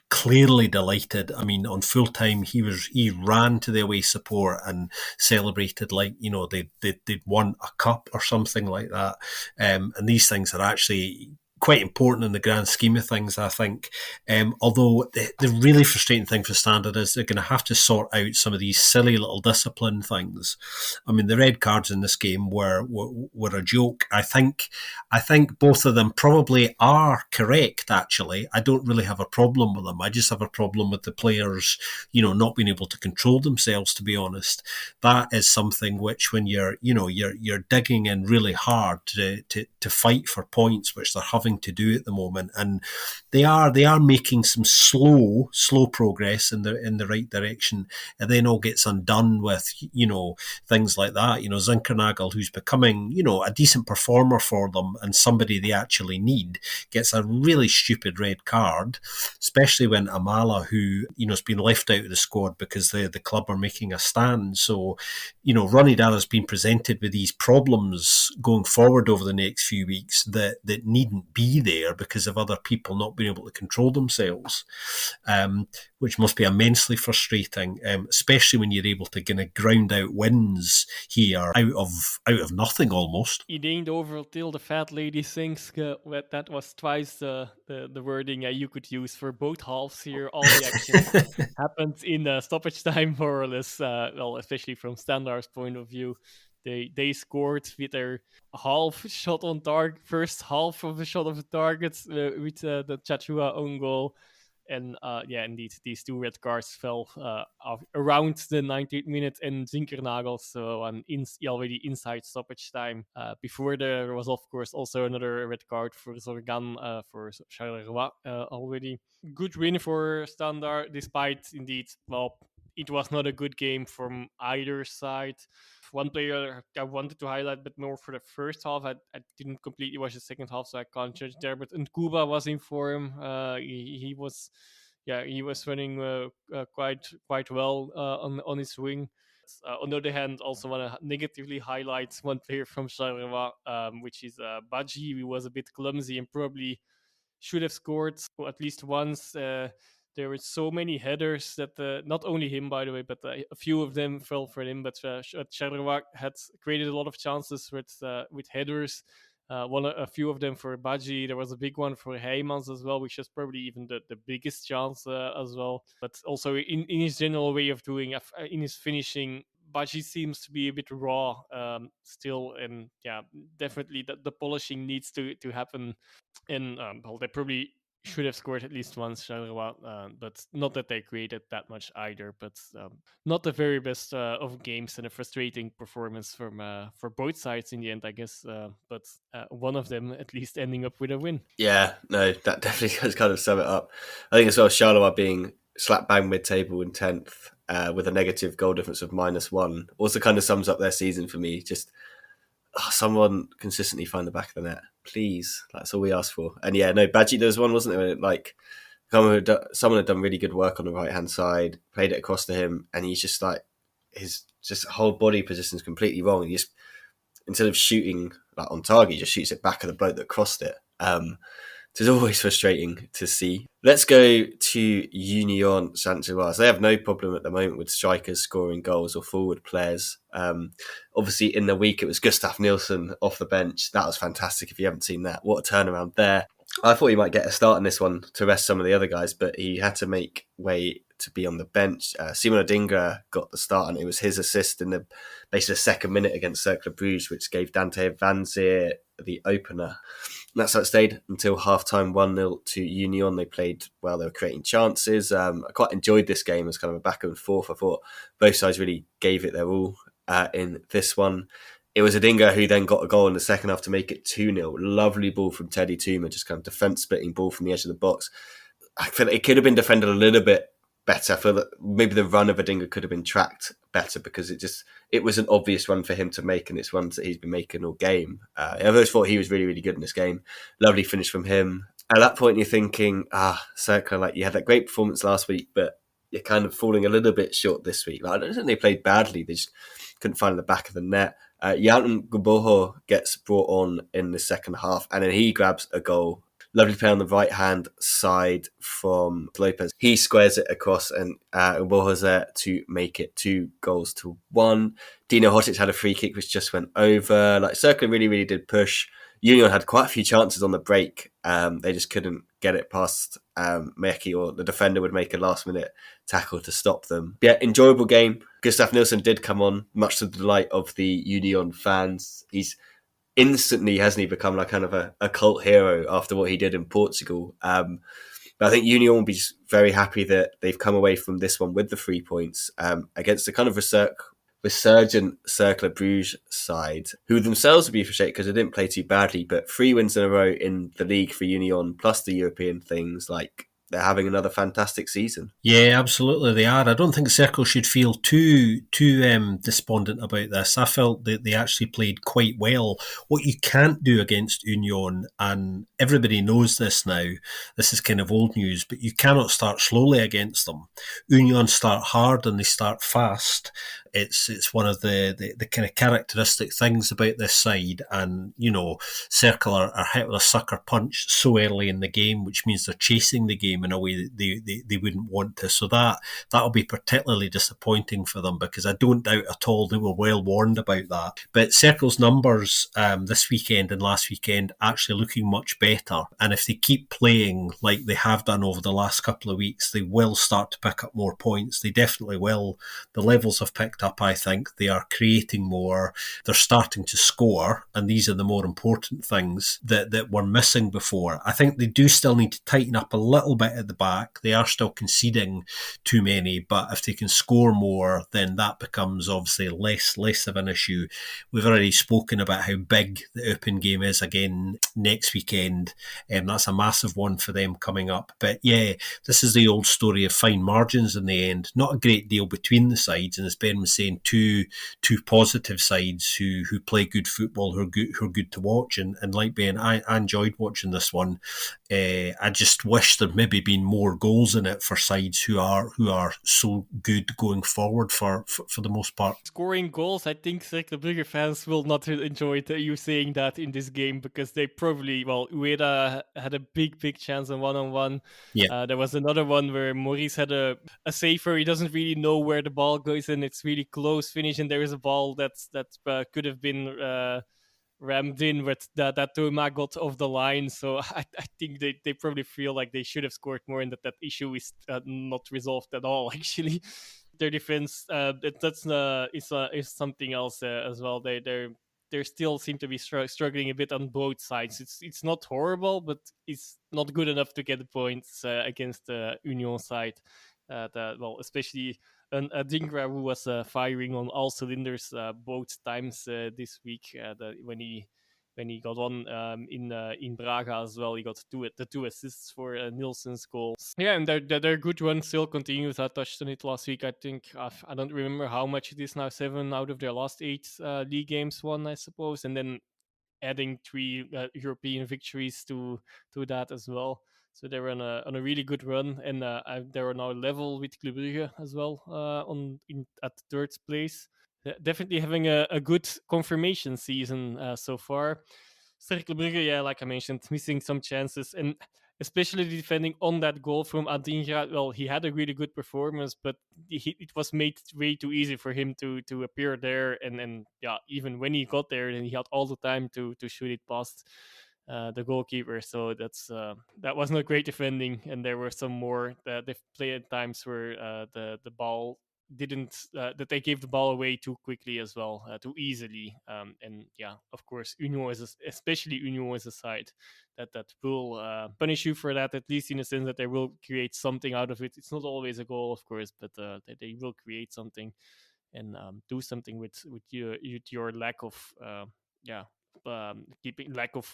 clearly delighted. I mean, on full time, he ran to the away support and celebrated like, you know, they'd won a cup or something like that. And these things are actually quite important in the grand scheme of things, I think. Although the really frustrating thing for Standard is they're going to have to sort out some of these silly little discipline things. I mean, the red cards in this game were a joke. I think both of them probably are correct, actually. I don't really have a problem with them. I just have a problem with the players, you know, not being able to control themselves, to be honest. That is something which, when you're digging in really hard to fight for points, which they're having to do at the moment, and they are making some slow progress in the right direction, and then all gets undone with, you know, things like that. You know, Zinkernagel, who's becoming, you know, a decent performer for them and somebody they actually need, gets a really stupid red card, especially when Amala, who, you know, has been left out of the squad because the club are making a stand. So, you know, Ronnie Dyler's been presented with these problems going forward over the next few weeks that needn't be there because of other people not being able to control themselves, which must be immensely frustrating, especially when you're able to kind of ground out wins here out of nothing almost. Over till the fat lady sings. That was twice the wording you could use for both halves here. All the action happened in stoppage time, more or less. Well, especially from Standard's point of view. They scored with their half shot on target, first half of a shot of a target with the Chachua own goal. And indeed, these two red cards fell around the 90th minute, and Zinkernagel, so already inside stoppage time. Before there was, of course, also another red card for Zorgan for Charleroi already. Good win for Standard, despite indeed, well, it was not a good game from either side. One player I wanted to highlight a bit more for the first half. I didn't completely watch the second half, so I can't judge there. But Nkuba was in form. He was running quite well on his wing. On the other hand, also want to negatively highlight one player from Charleroi, which is Badji, who was a bit clumsy and probably should have scored at least once. There were so many headers that not only him, by the way, but a few of them fell for him. But Charleroi had created a lot of chances with headers. A few of them for Badji. There was a big one for Heymans as well, which was probably even the biggest chance as well. But also in his general way of doing, in his finishing, Badji seems to be a bit raw still, and definitely the polishing needs to happen. And they probably should have scored at least once, Charleroi, but not that they created that much either. But not the very best of games, and a frustrating performance for both sides in the end, I guess. But one of them at least ending up with a win. Yeah, no, that definitely does kind of sum it up. I think as well, Charleroi being slap bang mid-table in 10th with a negative goal difference of -1 also kind of sums up their season for me. Just someone consistently find the back of the net, please. That's all we ask for. And yeah, no, Badji, there was one, wasn't there? Like someone had done really good work on the right hand side, played it across to him, and he's just like his whole body position is completely wrong. And he just, instead of shooting like on target, he just shoots it back at the bloke that crossed it. It's always frustrating to see. Let's go to Union Saint-Gilloise. They have no problem at the moment with strikers scoring goals or forward players. Obviously, in the week, it was Gustav Nielsen off the bench. That was fantastic if you haven't seen that. What a turnaround there. I thought he might get a start in this one to rest some of the other guys, but he had to make way to be on the bench. Simon Adingra got the start, and it was his assist in basically the second minute against Cercle Bruges, which gave Dante Vanzeir the opener. And that's how it stayed until half-time, 1-0 to Union. They played well, they were creating chances. I quite enjoyed this game as kind of a back and forth. I thought both sides really gave it their all in this one. It was Adingra who then got a goal in the second half to make it 2-0. Lovely ball from Teddy Tuma, just kind of defence-splitting ball from the edge of the box. I feel it could have been defended a little bit better. I feel that maybe the run of Adingra could have been tracked better because it was an obvious run for him to make, and it's ones that he's been making all game. I always thought he was really, really good in this game. Lovely finish from him. At that point, you're thinking, Cercle, like you had that great performance last week, but you're kind of falling a little bit short this week. Like, I don't think they played badly. They just couldn't find the back of the net. Jan Guboho gets brought on in the second half, and then he grabs a goal. Lovely play on the right-hand side from Lopez. He squares it across, and Guboho's there to make it 2-1. Dino Hotic had a free kick which just went over. Like, Cercle really, really did push. Union had quite a few chances on the break. They just couldn't get it past Meki, or the defender would make a last-minute tackle to stop them. Yeah, enjoyable game. Gustav Nilsson did come on, much to the delight of the Union fans. He's instantly, hasn't he, become like kind of a cult hero after what he did in Portugal. But I think Union will be very happy that they've come away from this one with the 3 points against the kind of resurgent Cercle Bruges side, who themselves would be frustrated because they didn't play too badly, but 3 wins in a row in the league for Union, plus the European things, like they're having another fantastic season. Yeah, absolutely they are. I don't think Cercle should feel too despondent about this. I felt that they actually played quite well. What you can't do against Union, and everybody knows this now, this is kind of old news, but you cannot start slowly against them. Union start hard and they start fast. It's one of the kind of characteristic things about this side, and Cercle are hit with a sucker punch so early in the game, which means they're chasing the game in a way that they wouldn't want to. So that'll be particularly disappointing for them, because I don't doubt at all they were well warned about that. But Cercle's numbers this weekend and last weekend actually looking much better, and if they keep playing like they have done over the last couple of weeks, they will start to pick up more points. They definitely will. The levels have picked up, I think. They are creating more. They're starting to score, and these are the more important things that were missing before. I think they do still need to tighten up a little bit at the back. They are still conceding too many, but if they can score more, then that becomes obviously less of an issue. We've already spoken about how big the Eupen game is again next weekend, and that's a massive one for them coming up. But yeah, this is the old story of fine margins in the end. Not a great deal between the sides, and as Ben was saying, two positive sides who play good football, who are good to watch. And like Ben, I enjoyed watching this one. I just wish there'd maybe been more goals in it for sides who are so good going forward for the most part. Scoring goals, I think Cercle Brugge fans will not enjoy you saying that in this game, because they probably, Ueda had a big chance on one-on-one. Yeah. There was another one where Maurice had a save where he doesn't really know where the ball goes, and it's really close finish, and there is a ball that could have been rammed in, but that Toma got off the line. So I think they probably feel like they should have scored more, and that issue is not resolved at all, actually. Their defense, is something else as well. They still seem to be struggling a bit on both sides. It's not horrible, but it's not good enough to get the points against the Union side. Especially Adingra, who was firing on all cylinders both times this week. When he got on in Braga as well, he got the 2 assists for Nilsson's goal. Yeah, and their good run still continues. I touched on it last week. I think I don't remember how much it is now. 7 out of their last 8 league games won, I suppose, and then adding 3 European victories to that as well. So they're on a really good run, and they're now level with Club Brugge as well at 3rd place. Definitely having a good confirmation season so far. Cercle Brugge, yeah, like I mentioned, missing some chances, and especially defending on that goal from Adingra. Well, he had a really good performance, but it was made way too easy for him to appear there, and yeah, even when he got there, then he had all the time to shoot it past the goalkeeper. So that was not great defending, and there were some more they played at times where the ball didn't that they gave the ball away too quickly as well, too easily. And yeah, of course, especially Union is a side that will punish you for that, at least in the sense that they will create something out of it. It's not always a goal, of course, but they will create something and do something with your lack of yeah keeping lack of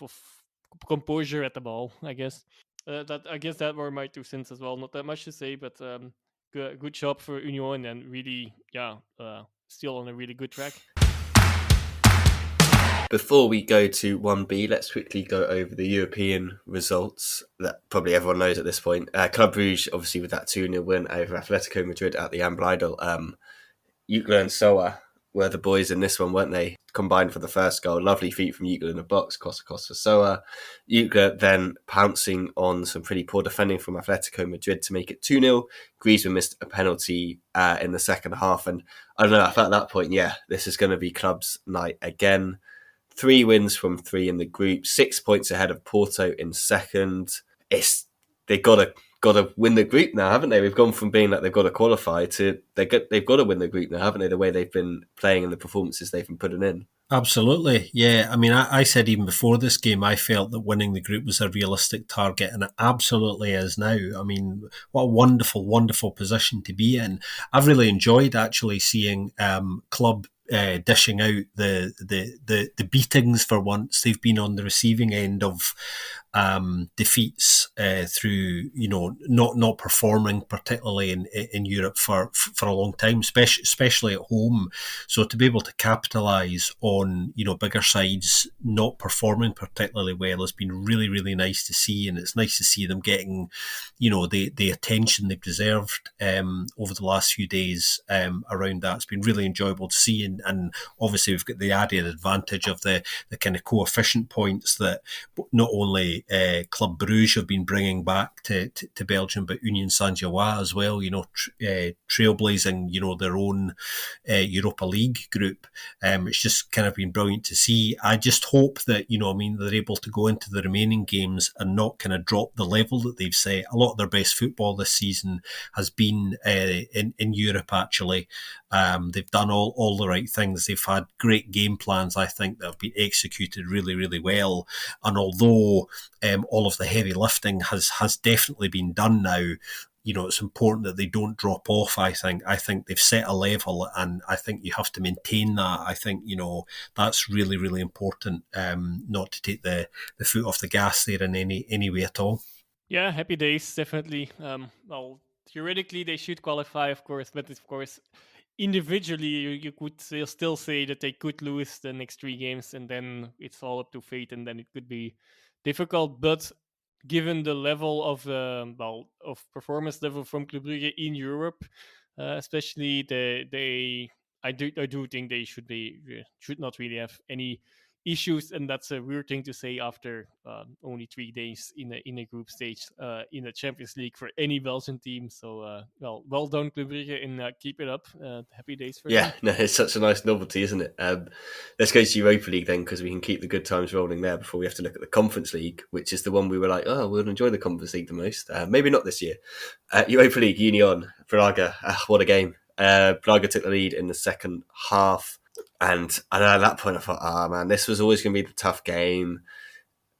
composure at the ball, I guess. That were my 2 cents as well. Not that much to say, but good job for Union, and really, still on a really good track. Before we go to 1B, let's quickly go over the European results that probably everyone knows at this point. Club Brugge, obviously, with that 2-0 win over Atletico Madrid at the Ambrijdel. Jutgla and Soa were the boys in this one, weren't they? Combined for the first goal. Lovely feat from Jutgla in the box, cross for Soa. Jutgla then pouncing on some pretty poor defending from Atletico Madrid to make it 2-0. Griezmann missed a penalty in the second half. And I don't know, I thought at that point, this is going to be Club's night again. 3 wins from 3 in the group, 6 points ahead of Porto in second. They got to win the group now, haven't they? We've gone from being like they've got to qualify to they've got to win the group now, haven't they? The way they've been playing and the performances they've been putting in. Absolutely, yeah. I mean, I said even before this game, I felt that winning the group was a realistic target, and it absolutely is now. I mean, what a wonderful, wonderful position to be in. I've really enjoyed actually seeing Club dishing out the beatings for once. They've been on the receiving end of defeats through not performing particularly in Europe for a long time, especially at home. So to be able to capitalise on bigger sides not performing particularly well has been really, really nice to see, and it's nice to see them getting the attention they've deserved over the last few days around that. It's been really enjoyable to see, and obviously we've got the added advantage of the kind of coefficient points that not only Club Brugge have been bringing back to Belgium, but Union Saint-Gilloise as well, trailblazing, their own Europa League group. It's just kind of been brilliant to see. I just hope that, they're able to go into the remaining games and not kind of drop the level that they've set. A lot of their best football this season has been in Europe, actually. They've done all the right things. They've had great game plans, I think, that have been executed really, really well. And although all of the heavy lifting has definitely been done now, it's important that they don't drop off. I think they've set a level, and I think you have to maintain that. I think, that's really, really important, not to take the foot off the gas there in any way at all. Yeah, happy days, definitely. Well, theoretically, they should qualify, of course, but of course, individually, you could still say that they could lose the next 3 games, and then it's all up to fate, and then it could be difficult. But given the level of of performance level from Club Brugge in Europe, especially I do think they should not really have any issues, and that's a weird thing to say after only 3 days in a group stage in the Champions League for any Belgian team. So well done, Club Brugge, and keep it up. Happy days for them. No, it's such a nice novelty, isn't it? Let's go to Europa League then, because we can keep the good times rolling there before we have to look at the Conference League, which is the one we were like, we'll enjoy the Conference League the most. Maybe not this year. Europa League, Union, Braga. What a game. Braga took the lead in the second half. And I know at that point I thought, man, this was always going to be the tough game.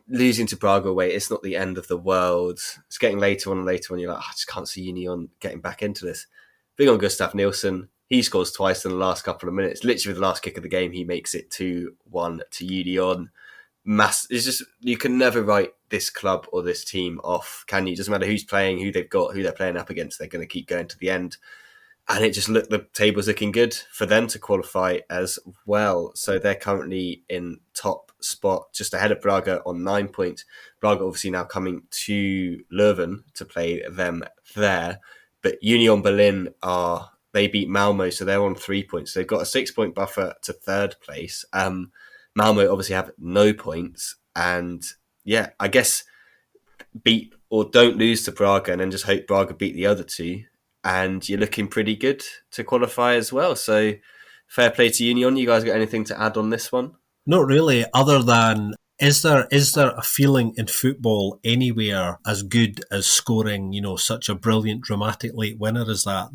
Losing to Braga away, it's not the end of the world. It's getting later on and later on. You're like, I just can't see Union getting back into this. Big on Gustav Nielsen. He scores twice in the last couple of minutes. Literally the last kick of the game, he makes it 2-1 to Union. It's just, you can never write this club or this team off, can you? It doesn't matter who's playing, who they've got, who they're playing up against. They're going to keep going to the end. And it just looked, the table's looking good for them to qualify as well. So they're currently in top spot, just ahead of Braga on 9 points. Braga obviously now coming to Leuven to play them there. But Union Berlin they beat Malmo, so they're on 3 points. So they've got a 6-point buffer to third place. Malmo obviously have no points. And I guess beat or don't lose to Braga and then just hope Braga beat the other two. And you're looking pretty good to qualify as well. So fair play to Union. You guys got anything to add on this one? Not really, other than Is there a feeling in football anywhere as good as scoring, such a brilliant, dramatic late winner as that?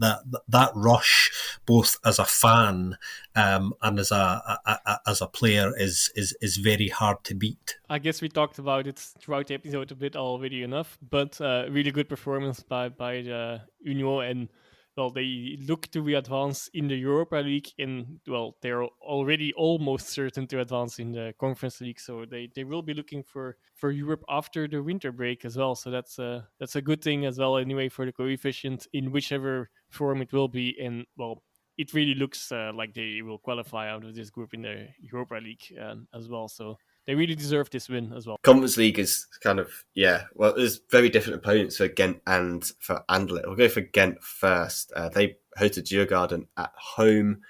That rush, both as a fan and as a player, is very hard to beat. I guess we talked about it throughout the episode a bit already enough, but really good performance by the Union, and well, they look to advance in the Europa League, and well, they're already almost certain to advance in the Conference League, so they will be looking for Europe after the winter break as well. So that's a good thing as well, anyway, for the coefficient in whichever form it will be, and well, it really looks like they will qualify out of this group in the Europa League as well. So they really deserve this win as well. Conference League is kind of, well, there's very different opponents for Ghent and for Anderlecht. We'll go for Ghent first. They hosted Djurgården at home,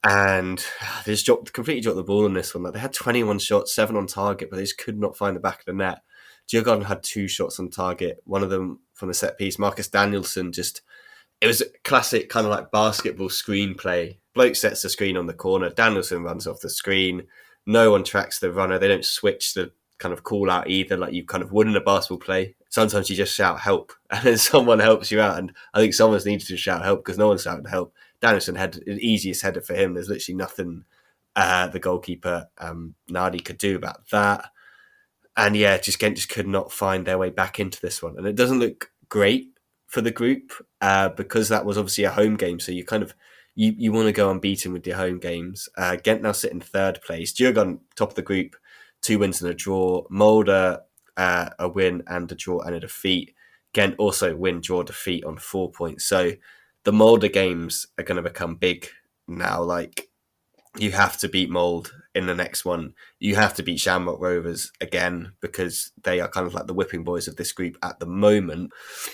and they just completely dropped the ball on this one. Like, they had 21 shots, 7 on target, but they just could not find the back of the net. Djurgården had 2 shots on target, one of them from the set piece. Marcus Danielsson it was a classic kind of like basketball screenplay. Bloke sets the screen on the corner, Danielsson runs off the screen, no one tracks the runner, they don't switch the kind of call out either, like you kind of would in a basketball play. Sometimes you just shout help, and then someone helps you out, and I think someone's needed to shout help because no one's shouting help. Danielsson had the easiest header for him. There's literally nothing the goalkeeper, Nardi, could do about that. And yeah, Ghent just could not find their way back into this one. And it doesn't look great for the group because that was obviously a home game. So you kind of, you want to go unbeaten with your home games. Ghent now sit in third place. Djurgården, top of the group, 2 wins and a draw. Molde, a win and a draw and a defeat. Ghent also win, draw, defeat on 4 points. So the Molde games are going to become big now. Like, you have to beat Molde in the next one. You have to beat Shamrock Rovers again because they are kind of like the whipping boys of this group at the moment.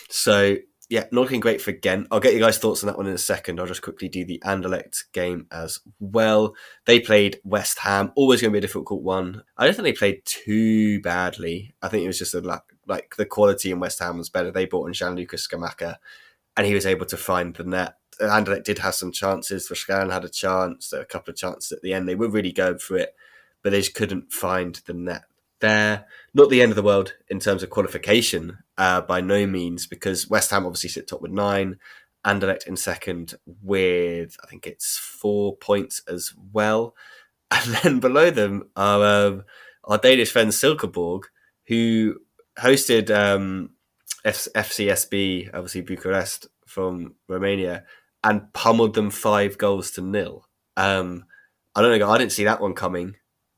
So yeah, not looking great for Ghent. I'll get you guys' thoughts on that one in a second. I'll just quickly do the Anderlecht game as well. They played West Ham. Always going to be a difficult one. I don't think they played too badly. I think it was just like the quality in West Ham was better. They brought in Gianluca Scamacca, and he was able to find the net. Anderlecht did have some chances. Verscharen had a chance, a couple of chances at the end. They were really going for it, but they just couldn't find the net there. Not the end of the world in terms of qualification, by no means, because West Ham obviously sit top with 9, Anderlecht in second with, I think it's 4 points as well. And then below them are our Danish friends Silkeborg, who hosted FCSB, obviously Bucharest from Romania, and pummeled them 5-0. I don't know, I didn't see that one coming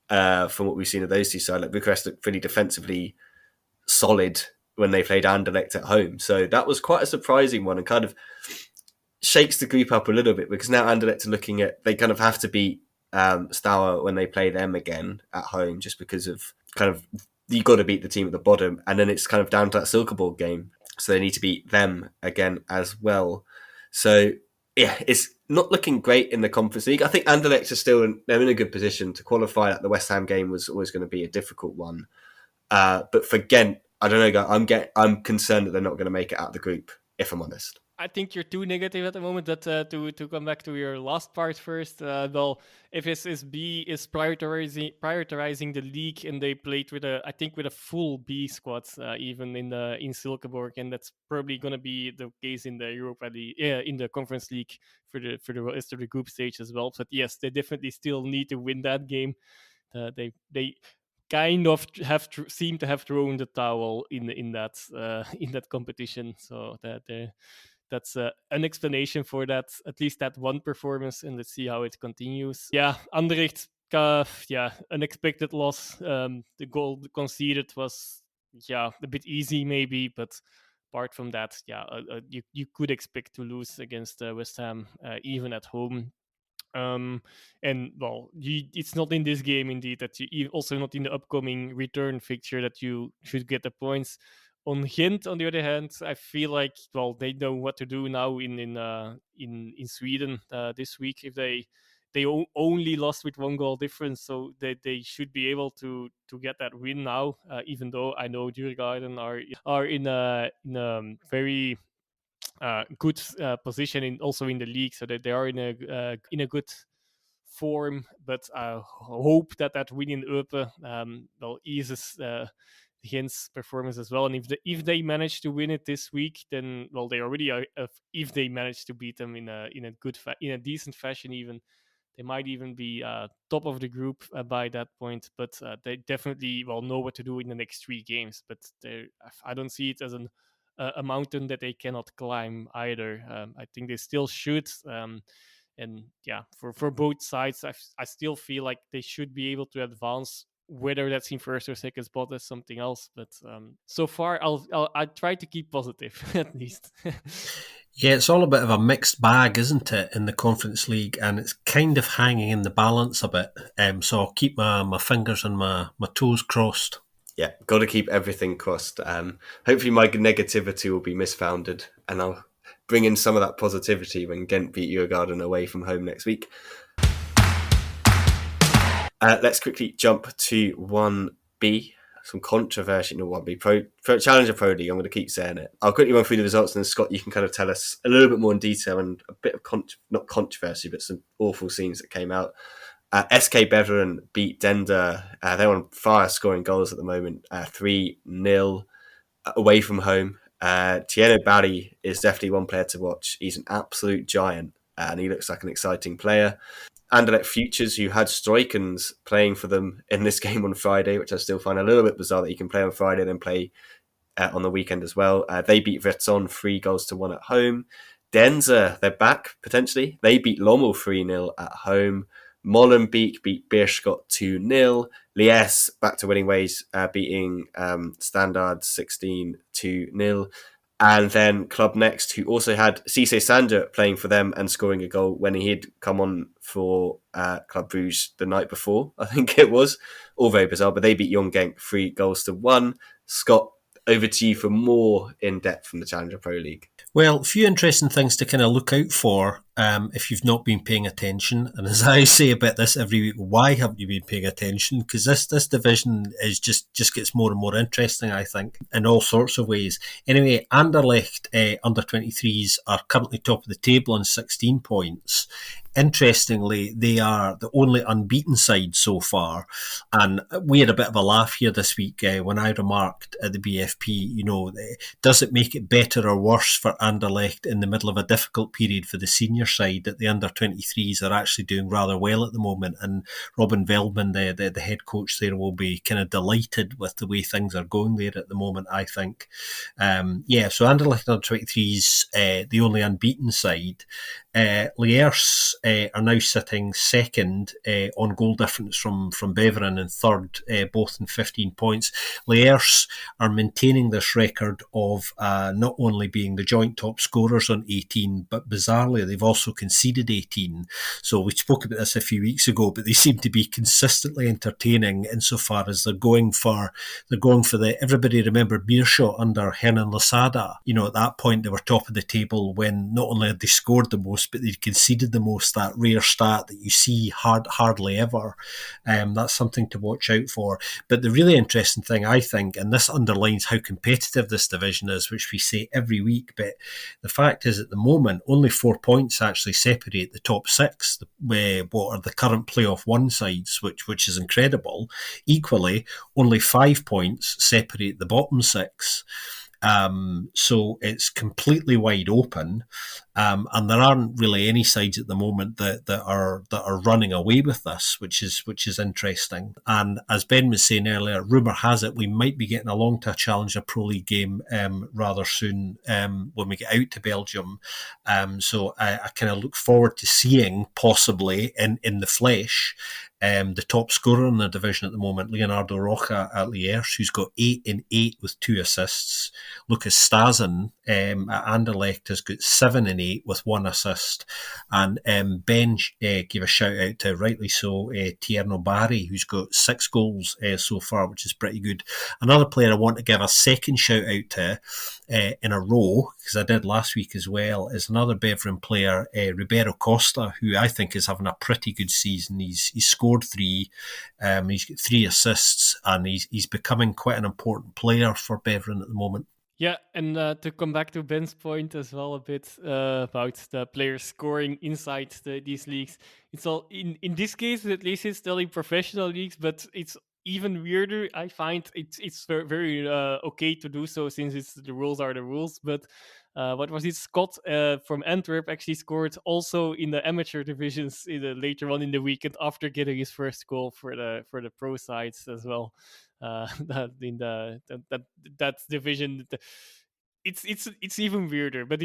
from what we've seen of those two sides. Like, Bucharest looked pretty defensively solid when they played Anderlecht at home. So that was quite a surprising one and kind of shakes the group up a little bit because now Anderlecht are looking at, they kind of have to beat Steaua when they play them again at home just because of kind of, you got to beat the team at the bottom, and then it's kind of down to that Silkeborg game. So they need to beat them again as well. So yeah, it's not looking great in the Conference League. I think Anderlecht are still they're in a good position to qualify. Like, the West Ham game was always going to be a difficult one. But for Ghent, I don't know. I'm concerned that they're not going to make it out of the group, if I'm honest. I think you're too negative at the moment. That to come back to your last part first. Well, FSSB is prioritizing the league, and they played with a full B squad, even in Silkeborg, and that's probably going to be the case in the Europa League, in the Conference League for the rest of the group stage as well. But yes, they definitely still need to win that game. They kind of seem to have thrown the towel in that competition. So that's an explanation for that, at least that one performance, and let's see how it continues. Yeah, Anderlecht, unexpected loss. The goal conceded was a bit easy maybe, but apart from that, you could expect to lose against West Ham, even at home. And well, it's not in this game indeed that you also not in the upcoming return fixture that you should get the points. On Ghent, on the other hand, I feel like, well, they know what to do now in Sweden this week. If they only lost with 1 goal difference, so they should be able to get that win now. Even though I know Djurgården are in a very good position also in the league, so that they are in a good form, but I hope that win in Eupen eases Ghent's performance as well. And if they manage to win it this week, then they already are. If they manage to beat them in a decent fashion, even they might even be top of the group by that point. But they definitely know what to do in the next 3 games. But I don't see it as a mountain that they cannot climb either. I think they still should. And yeah, for both sides, I still feel like they should be able to advance. Whether that's in first or second spot is something else. But so far, I try to keep positive at least. Yeah, it's all a bit of a mixed bag, isn't it, in the Conference League, and it's kind of hanging in the balance a bit. So I'll keep my fingers and my toes crossed. Yeah, got to keep everything crossed. Hopefully my negativity will be misfounded, and I'll bring in some of that positivity when Ghent beat Djurgården away from home next week. Let's quickly jump to 1B. Some controversy in 1B. Pro Challenger Pro League, I'm going to keep saying it. I'll quickly run through the results, and then Scott, you can kind of tell us a little bit more in detail and a bit of, not controversy, but some awful scenes that came out. SK Beveren beat Dender. They're on fire scoring goals at the moment. 3-0 away from home. Tieno Barry is definitely one player to watch. He's an absolute giant, and he looks like an exciting player. Anderlecht Futures, who had Stroikens playing for them in this game on Friday, which I still find a little bit bizarre that you can play on Friday and then play on the weekend as well. They beat Vreton 3-1 at home. Denzer, they're back, potentially. They beat Lommel 3-0 at home. Molenbeek beat Beerschot 2-0. Lies back to winning ways, beating Standard 16-2-0. And then Club Next, who also had Cisse Sander playing for them and scoring a goal when he had come on for Club Bruges the night before, I think it was. All very bizarre, but they beat Young Genk 3-1. Scott, over to you for more in-depth from the Challenger Pro League. Well, a few interesting things to kind of look out for if you've not been paying attention. And as I say about this every week, why haven't you been paying attention? Because this division is just gets more and more interesting, I think, in all sorts of ways. Anyway, Anderlecht under-23s are currently top of the table on 16 points. Interestingly, they are the only unbeaten side so far. And we had a bit of a laugh here this week when I remarked at the BFP, does it make it better or worse for Anderlecht in the middle of a difficult period for the senior side that the under-23s are actually doing rather well at the moment? And Robin Veldman, the head coach there, will be kind of delighted with the way things are going there at the moment, I think. So Anderlecht under-23s, the only unbeaten side. Liers are now sitting second on goal difference from Beveren and third, both in 15 points. Liers are maintaining this record of not only being the joint top scorers on 18, but bizarrely they've also conceded 18. So we spoke about this a few weeks ago, but they seem to be consistently entertaining insofar as they're going for the, everybody remembered Beerschot under Hernan Losada. At that point they were top of the table when not only had they scored the most, but they'd conceded the most, that rare stat that you see hardly ever. That's something to watch out for. But the really interesting thing, I think, and this underlines how competitive this division is, which we say every week, but the fact is at the moment, only 4 points actually separate the top 6, what are the current playoff 1 sides, which is incredible. Equally, only 5 points separate the bottom 6. So it's completely wide open, and there aren't really any sides at the moment that are running away with this, which is interesting. And as Ben was saying earlier, rumour has it we might be getting along to a Challenger Pro League game rather soon when we get out to Belgium. So I kind of look forward to seeing possibly in the flesh the top scorer in the division at the moment, Leonardo Rocha at Liers, who's got 8 in 8 with 2 assists. Lucas Stazen at Anderlecht has got 7 in 8 with 1 assist. And Ben gave a shout out to, rightly so, Tierno Barry, who's got 6 goals so far, which is pretty good. Another player I want to give a second shout out to in a row, because I did last week as well, is another Beveren player, Ribeiro Costa, who I think is having a pretty good season. He's scored 3, he's got 3 assists, and he's becoming quite an important player for Beveren at the moment. Yeah, and to come back to Ben's point as well a bit about the players scoring inside these leagues. It's all in this case, at least it's still in professional leagues, but it's even weirder. I find it's very, very okay to do so since the rules are the rules. But what was it? Scott from Antwerp actually scored also in the amateur divisions later on in the weekend after getting his first goal for the pro sides as well. That in that division, it's even weirder, but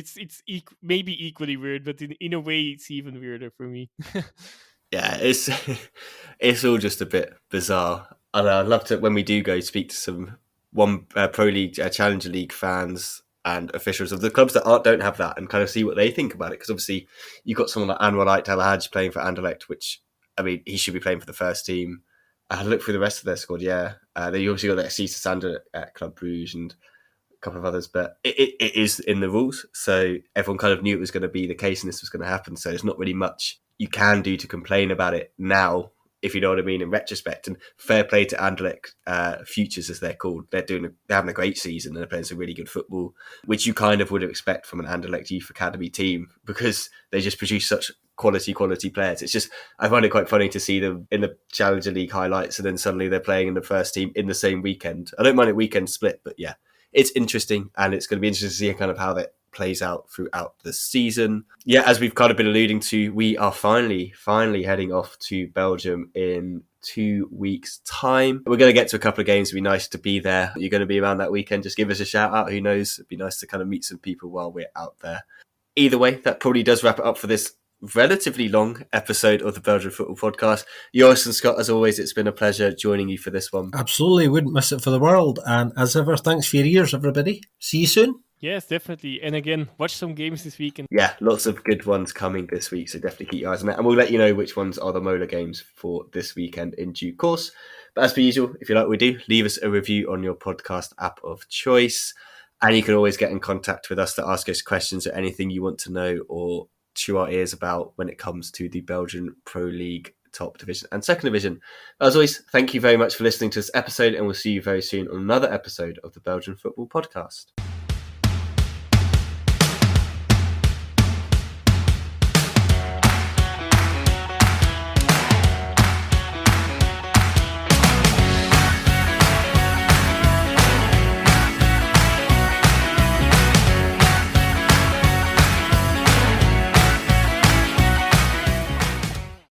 maybe equally weird, but in a way it's even weirder for me. Yeah, it's it's all just a bit bizarre. And I'd love to, when we do go, speak to some Pro League, Challenger League fans and officials of the clubs that don't have that, and kind of see what they think about it. Because obviously, you've got someone like Anwar Talahaj playing for Anderlecht, which, I mean, he should be playing for the first team. I had a look through the rest of their squad. Yeah, they obviously got that Cesar Sander at Club Bruges and a couple of others, but it is in the rules, so everyone kind of knew it was going to be the case and this was going to happen. So there's not really much you can do to complain about it now, if you know what I mean, in retrospect. And fair play to Anderlecht Futures, as they're called. They're having a great season and they're playing some really good football, which you kind of would expect from an Anderlecht Youth Academy team, because they just produce such quality players. It's just, I find it quite funny to see them in the Challenger League highlights and then suddenly they're playing in the first team in the same weekend. I don't mind a weekend split, but yeah, it's interesting, and it's going to be interesting to see kind of how that plays out throughout the season. Yeah, as we've kind of been alluding to, we are finally heading off to Belgium in 2 weeks' time. We're going to get to a couple of games. It'd be nice to be there. You're going to be around that weekend. Just give us a shout out. Who knows? It'd be nice to kind of meet some people while we're out there. Either way, that probably does wrap it up for this relatively long episode of the Belgian Football Podcast. Joris and Scott, as always, it's been a pleasure joining you for this one. Absolutely, wouldn't miss it for the world. And as ever, thanks for your ears, everybody. See you soon. Yes, definitely. And again, watch some games this weekend. Yeah, lots of good ones coming this week, so definitely keep your eyes on that. And we'll let you know which ones are the Mola games for this weekend in due course. But as per usual, if you like what we do, leave us a review on your podcast app of choice. And you can always get in contact with us to ask us questions or anything you want to know or chew our ears about when it comes to the Belgian Pro League top division and second division. As always, thank you very much for listening to this episode, and we'll see you very soon on another episode of the Belgian Football Podcast.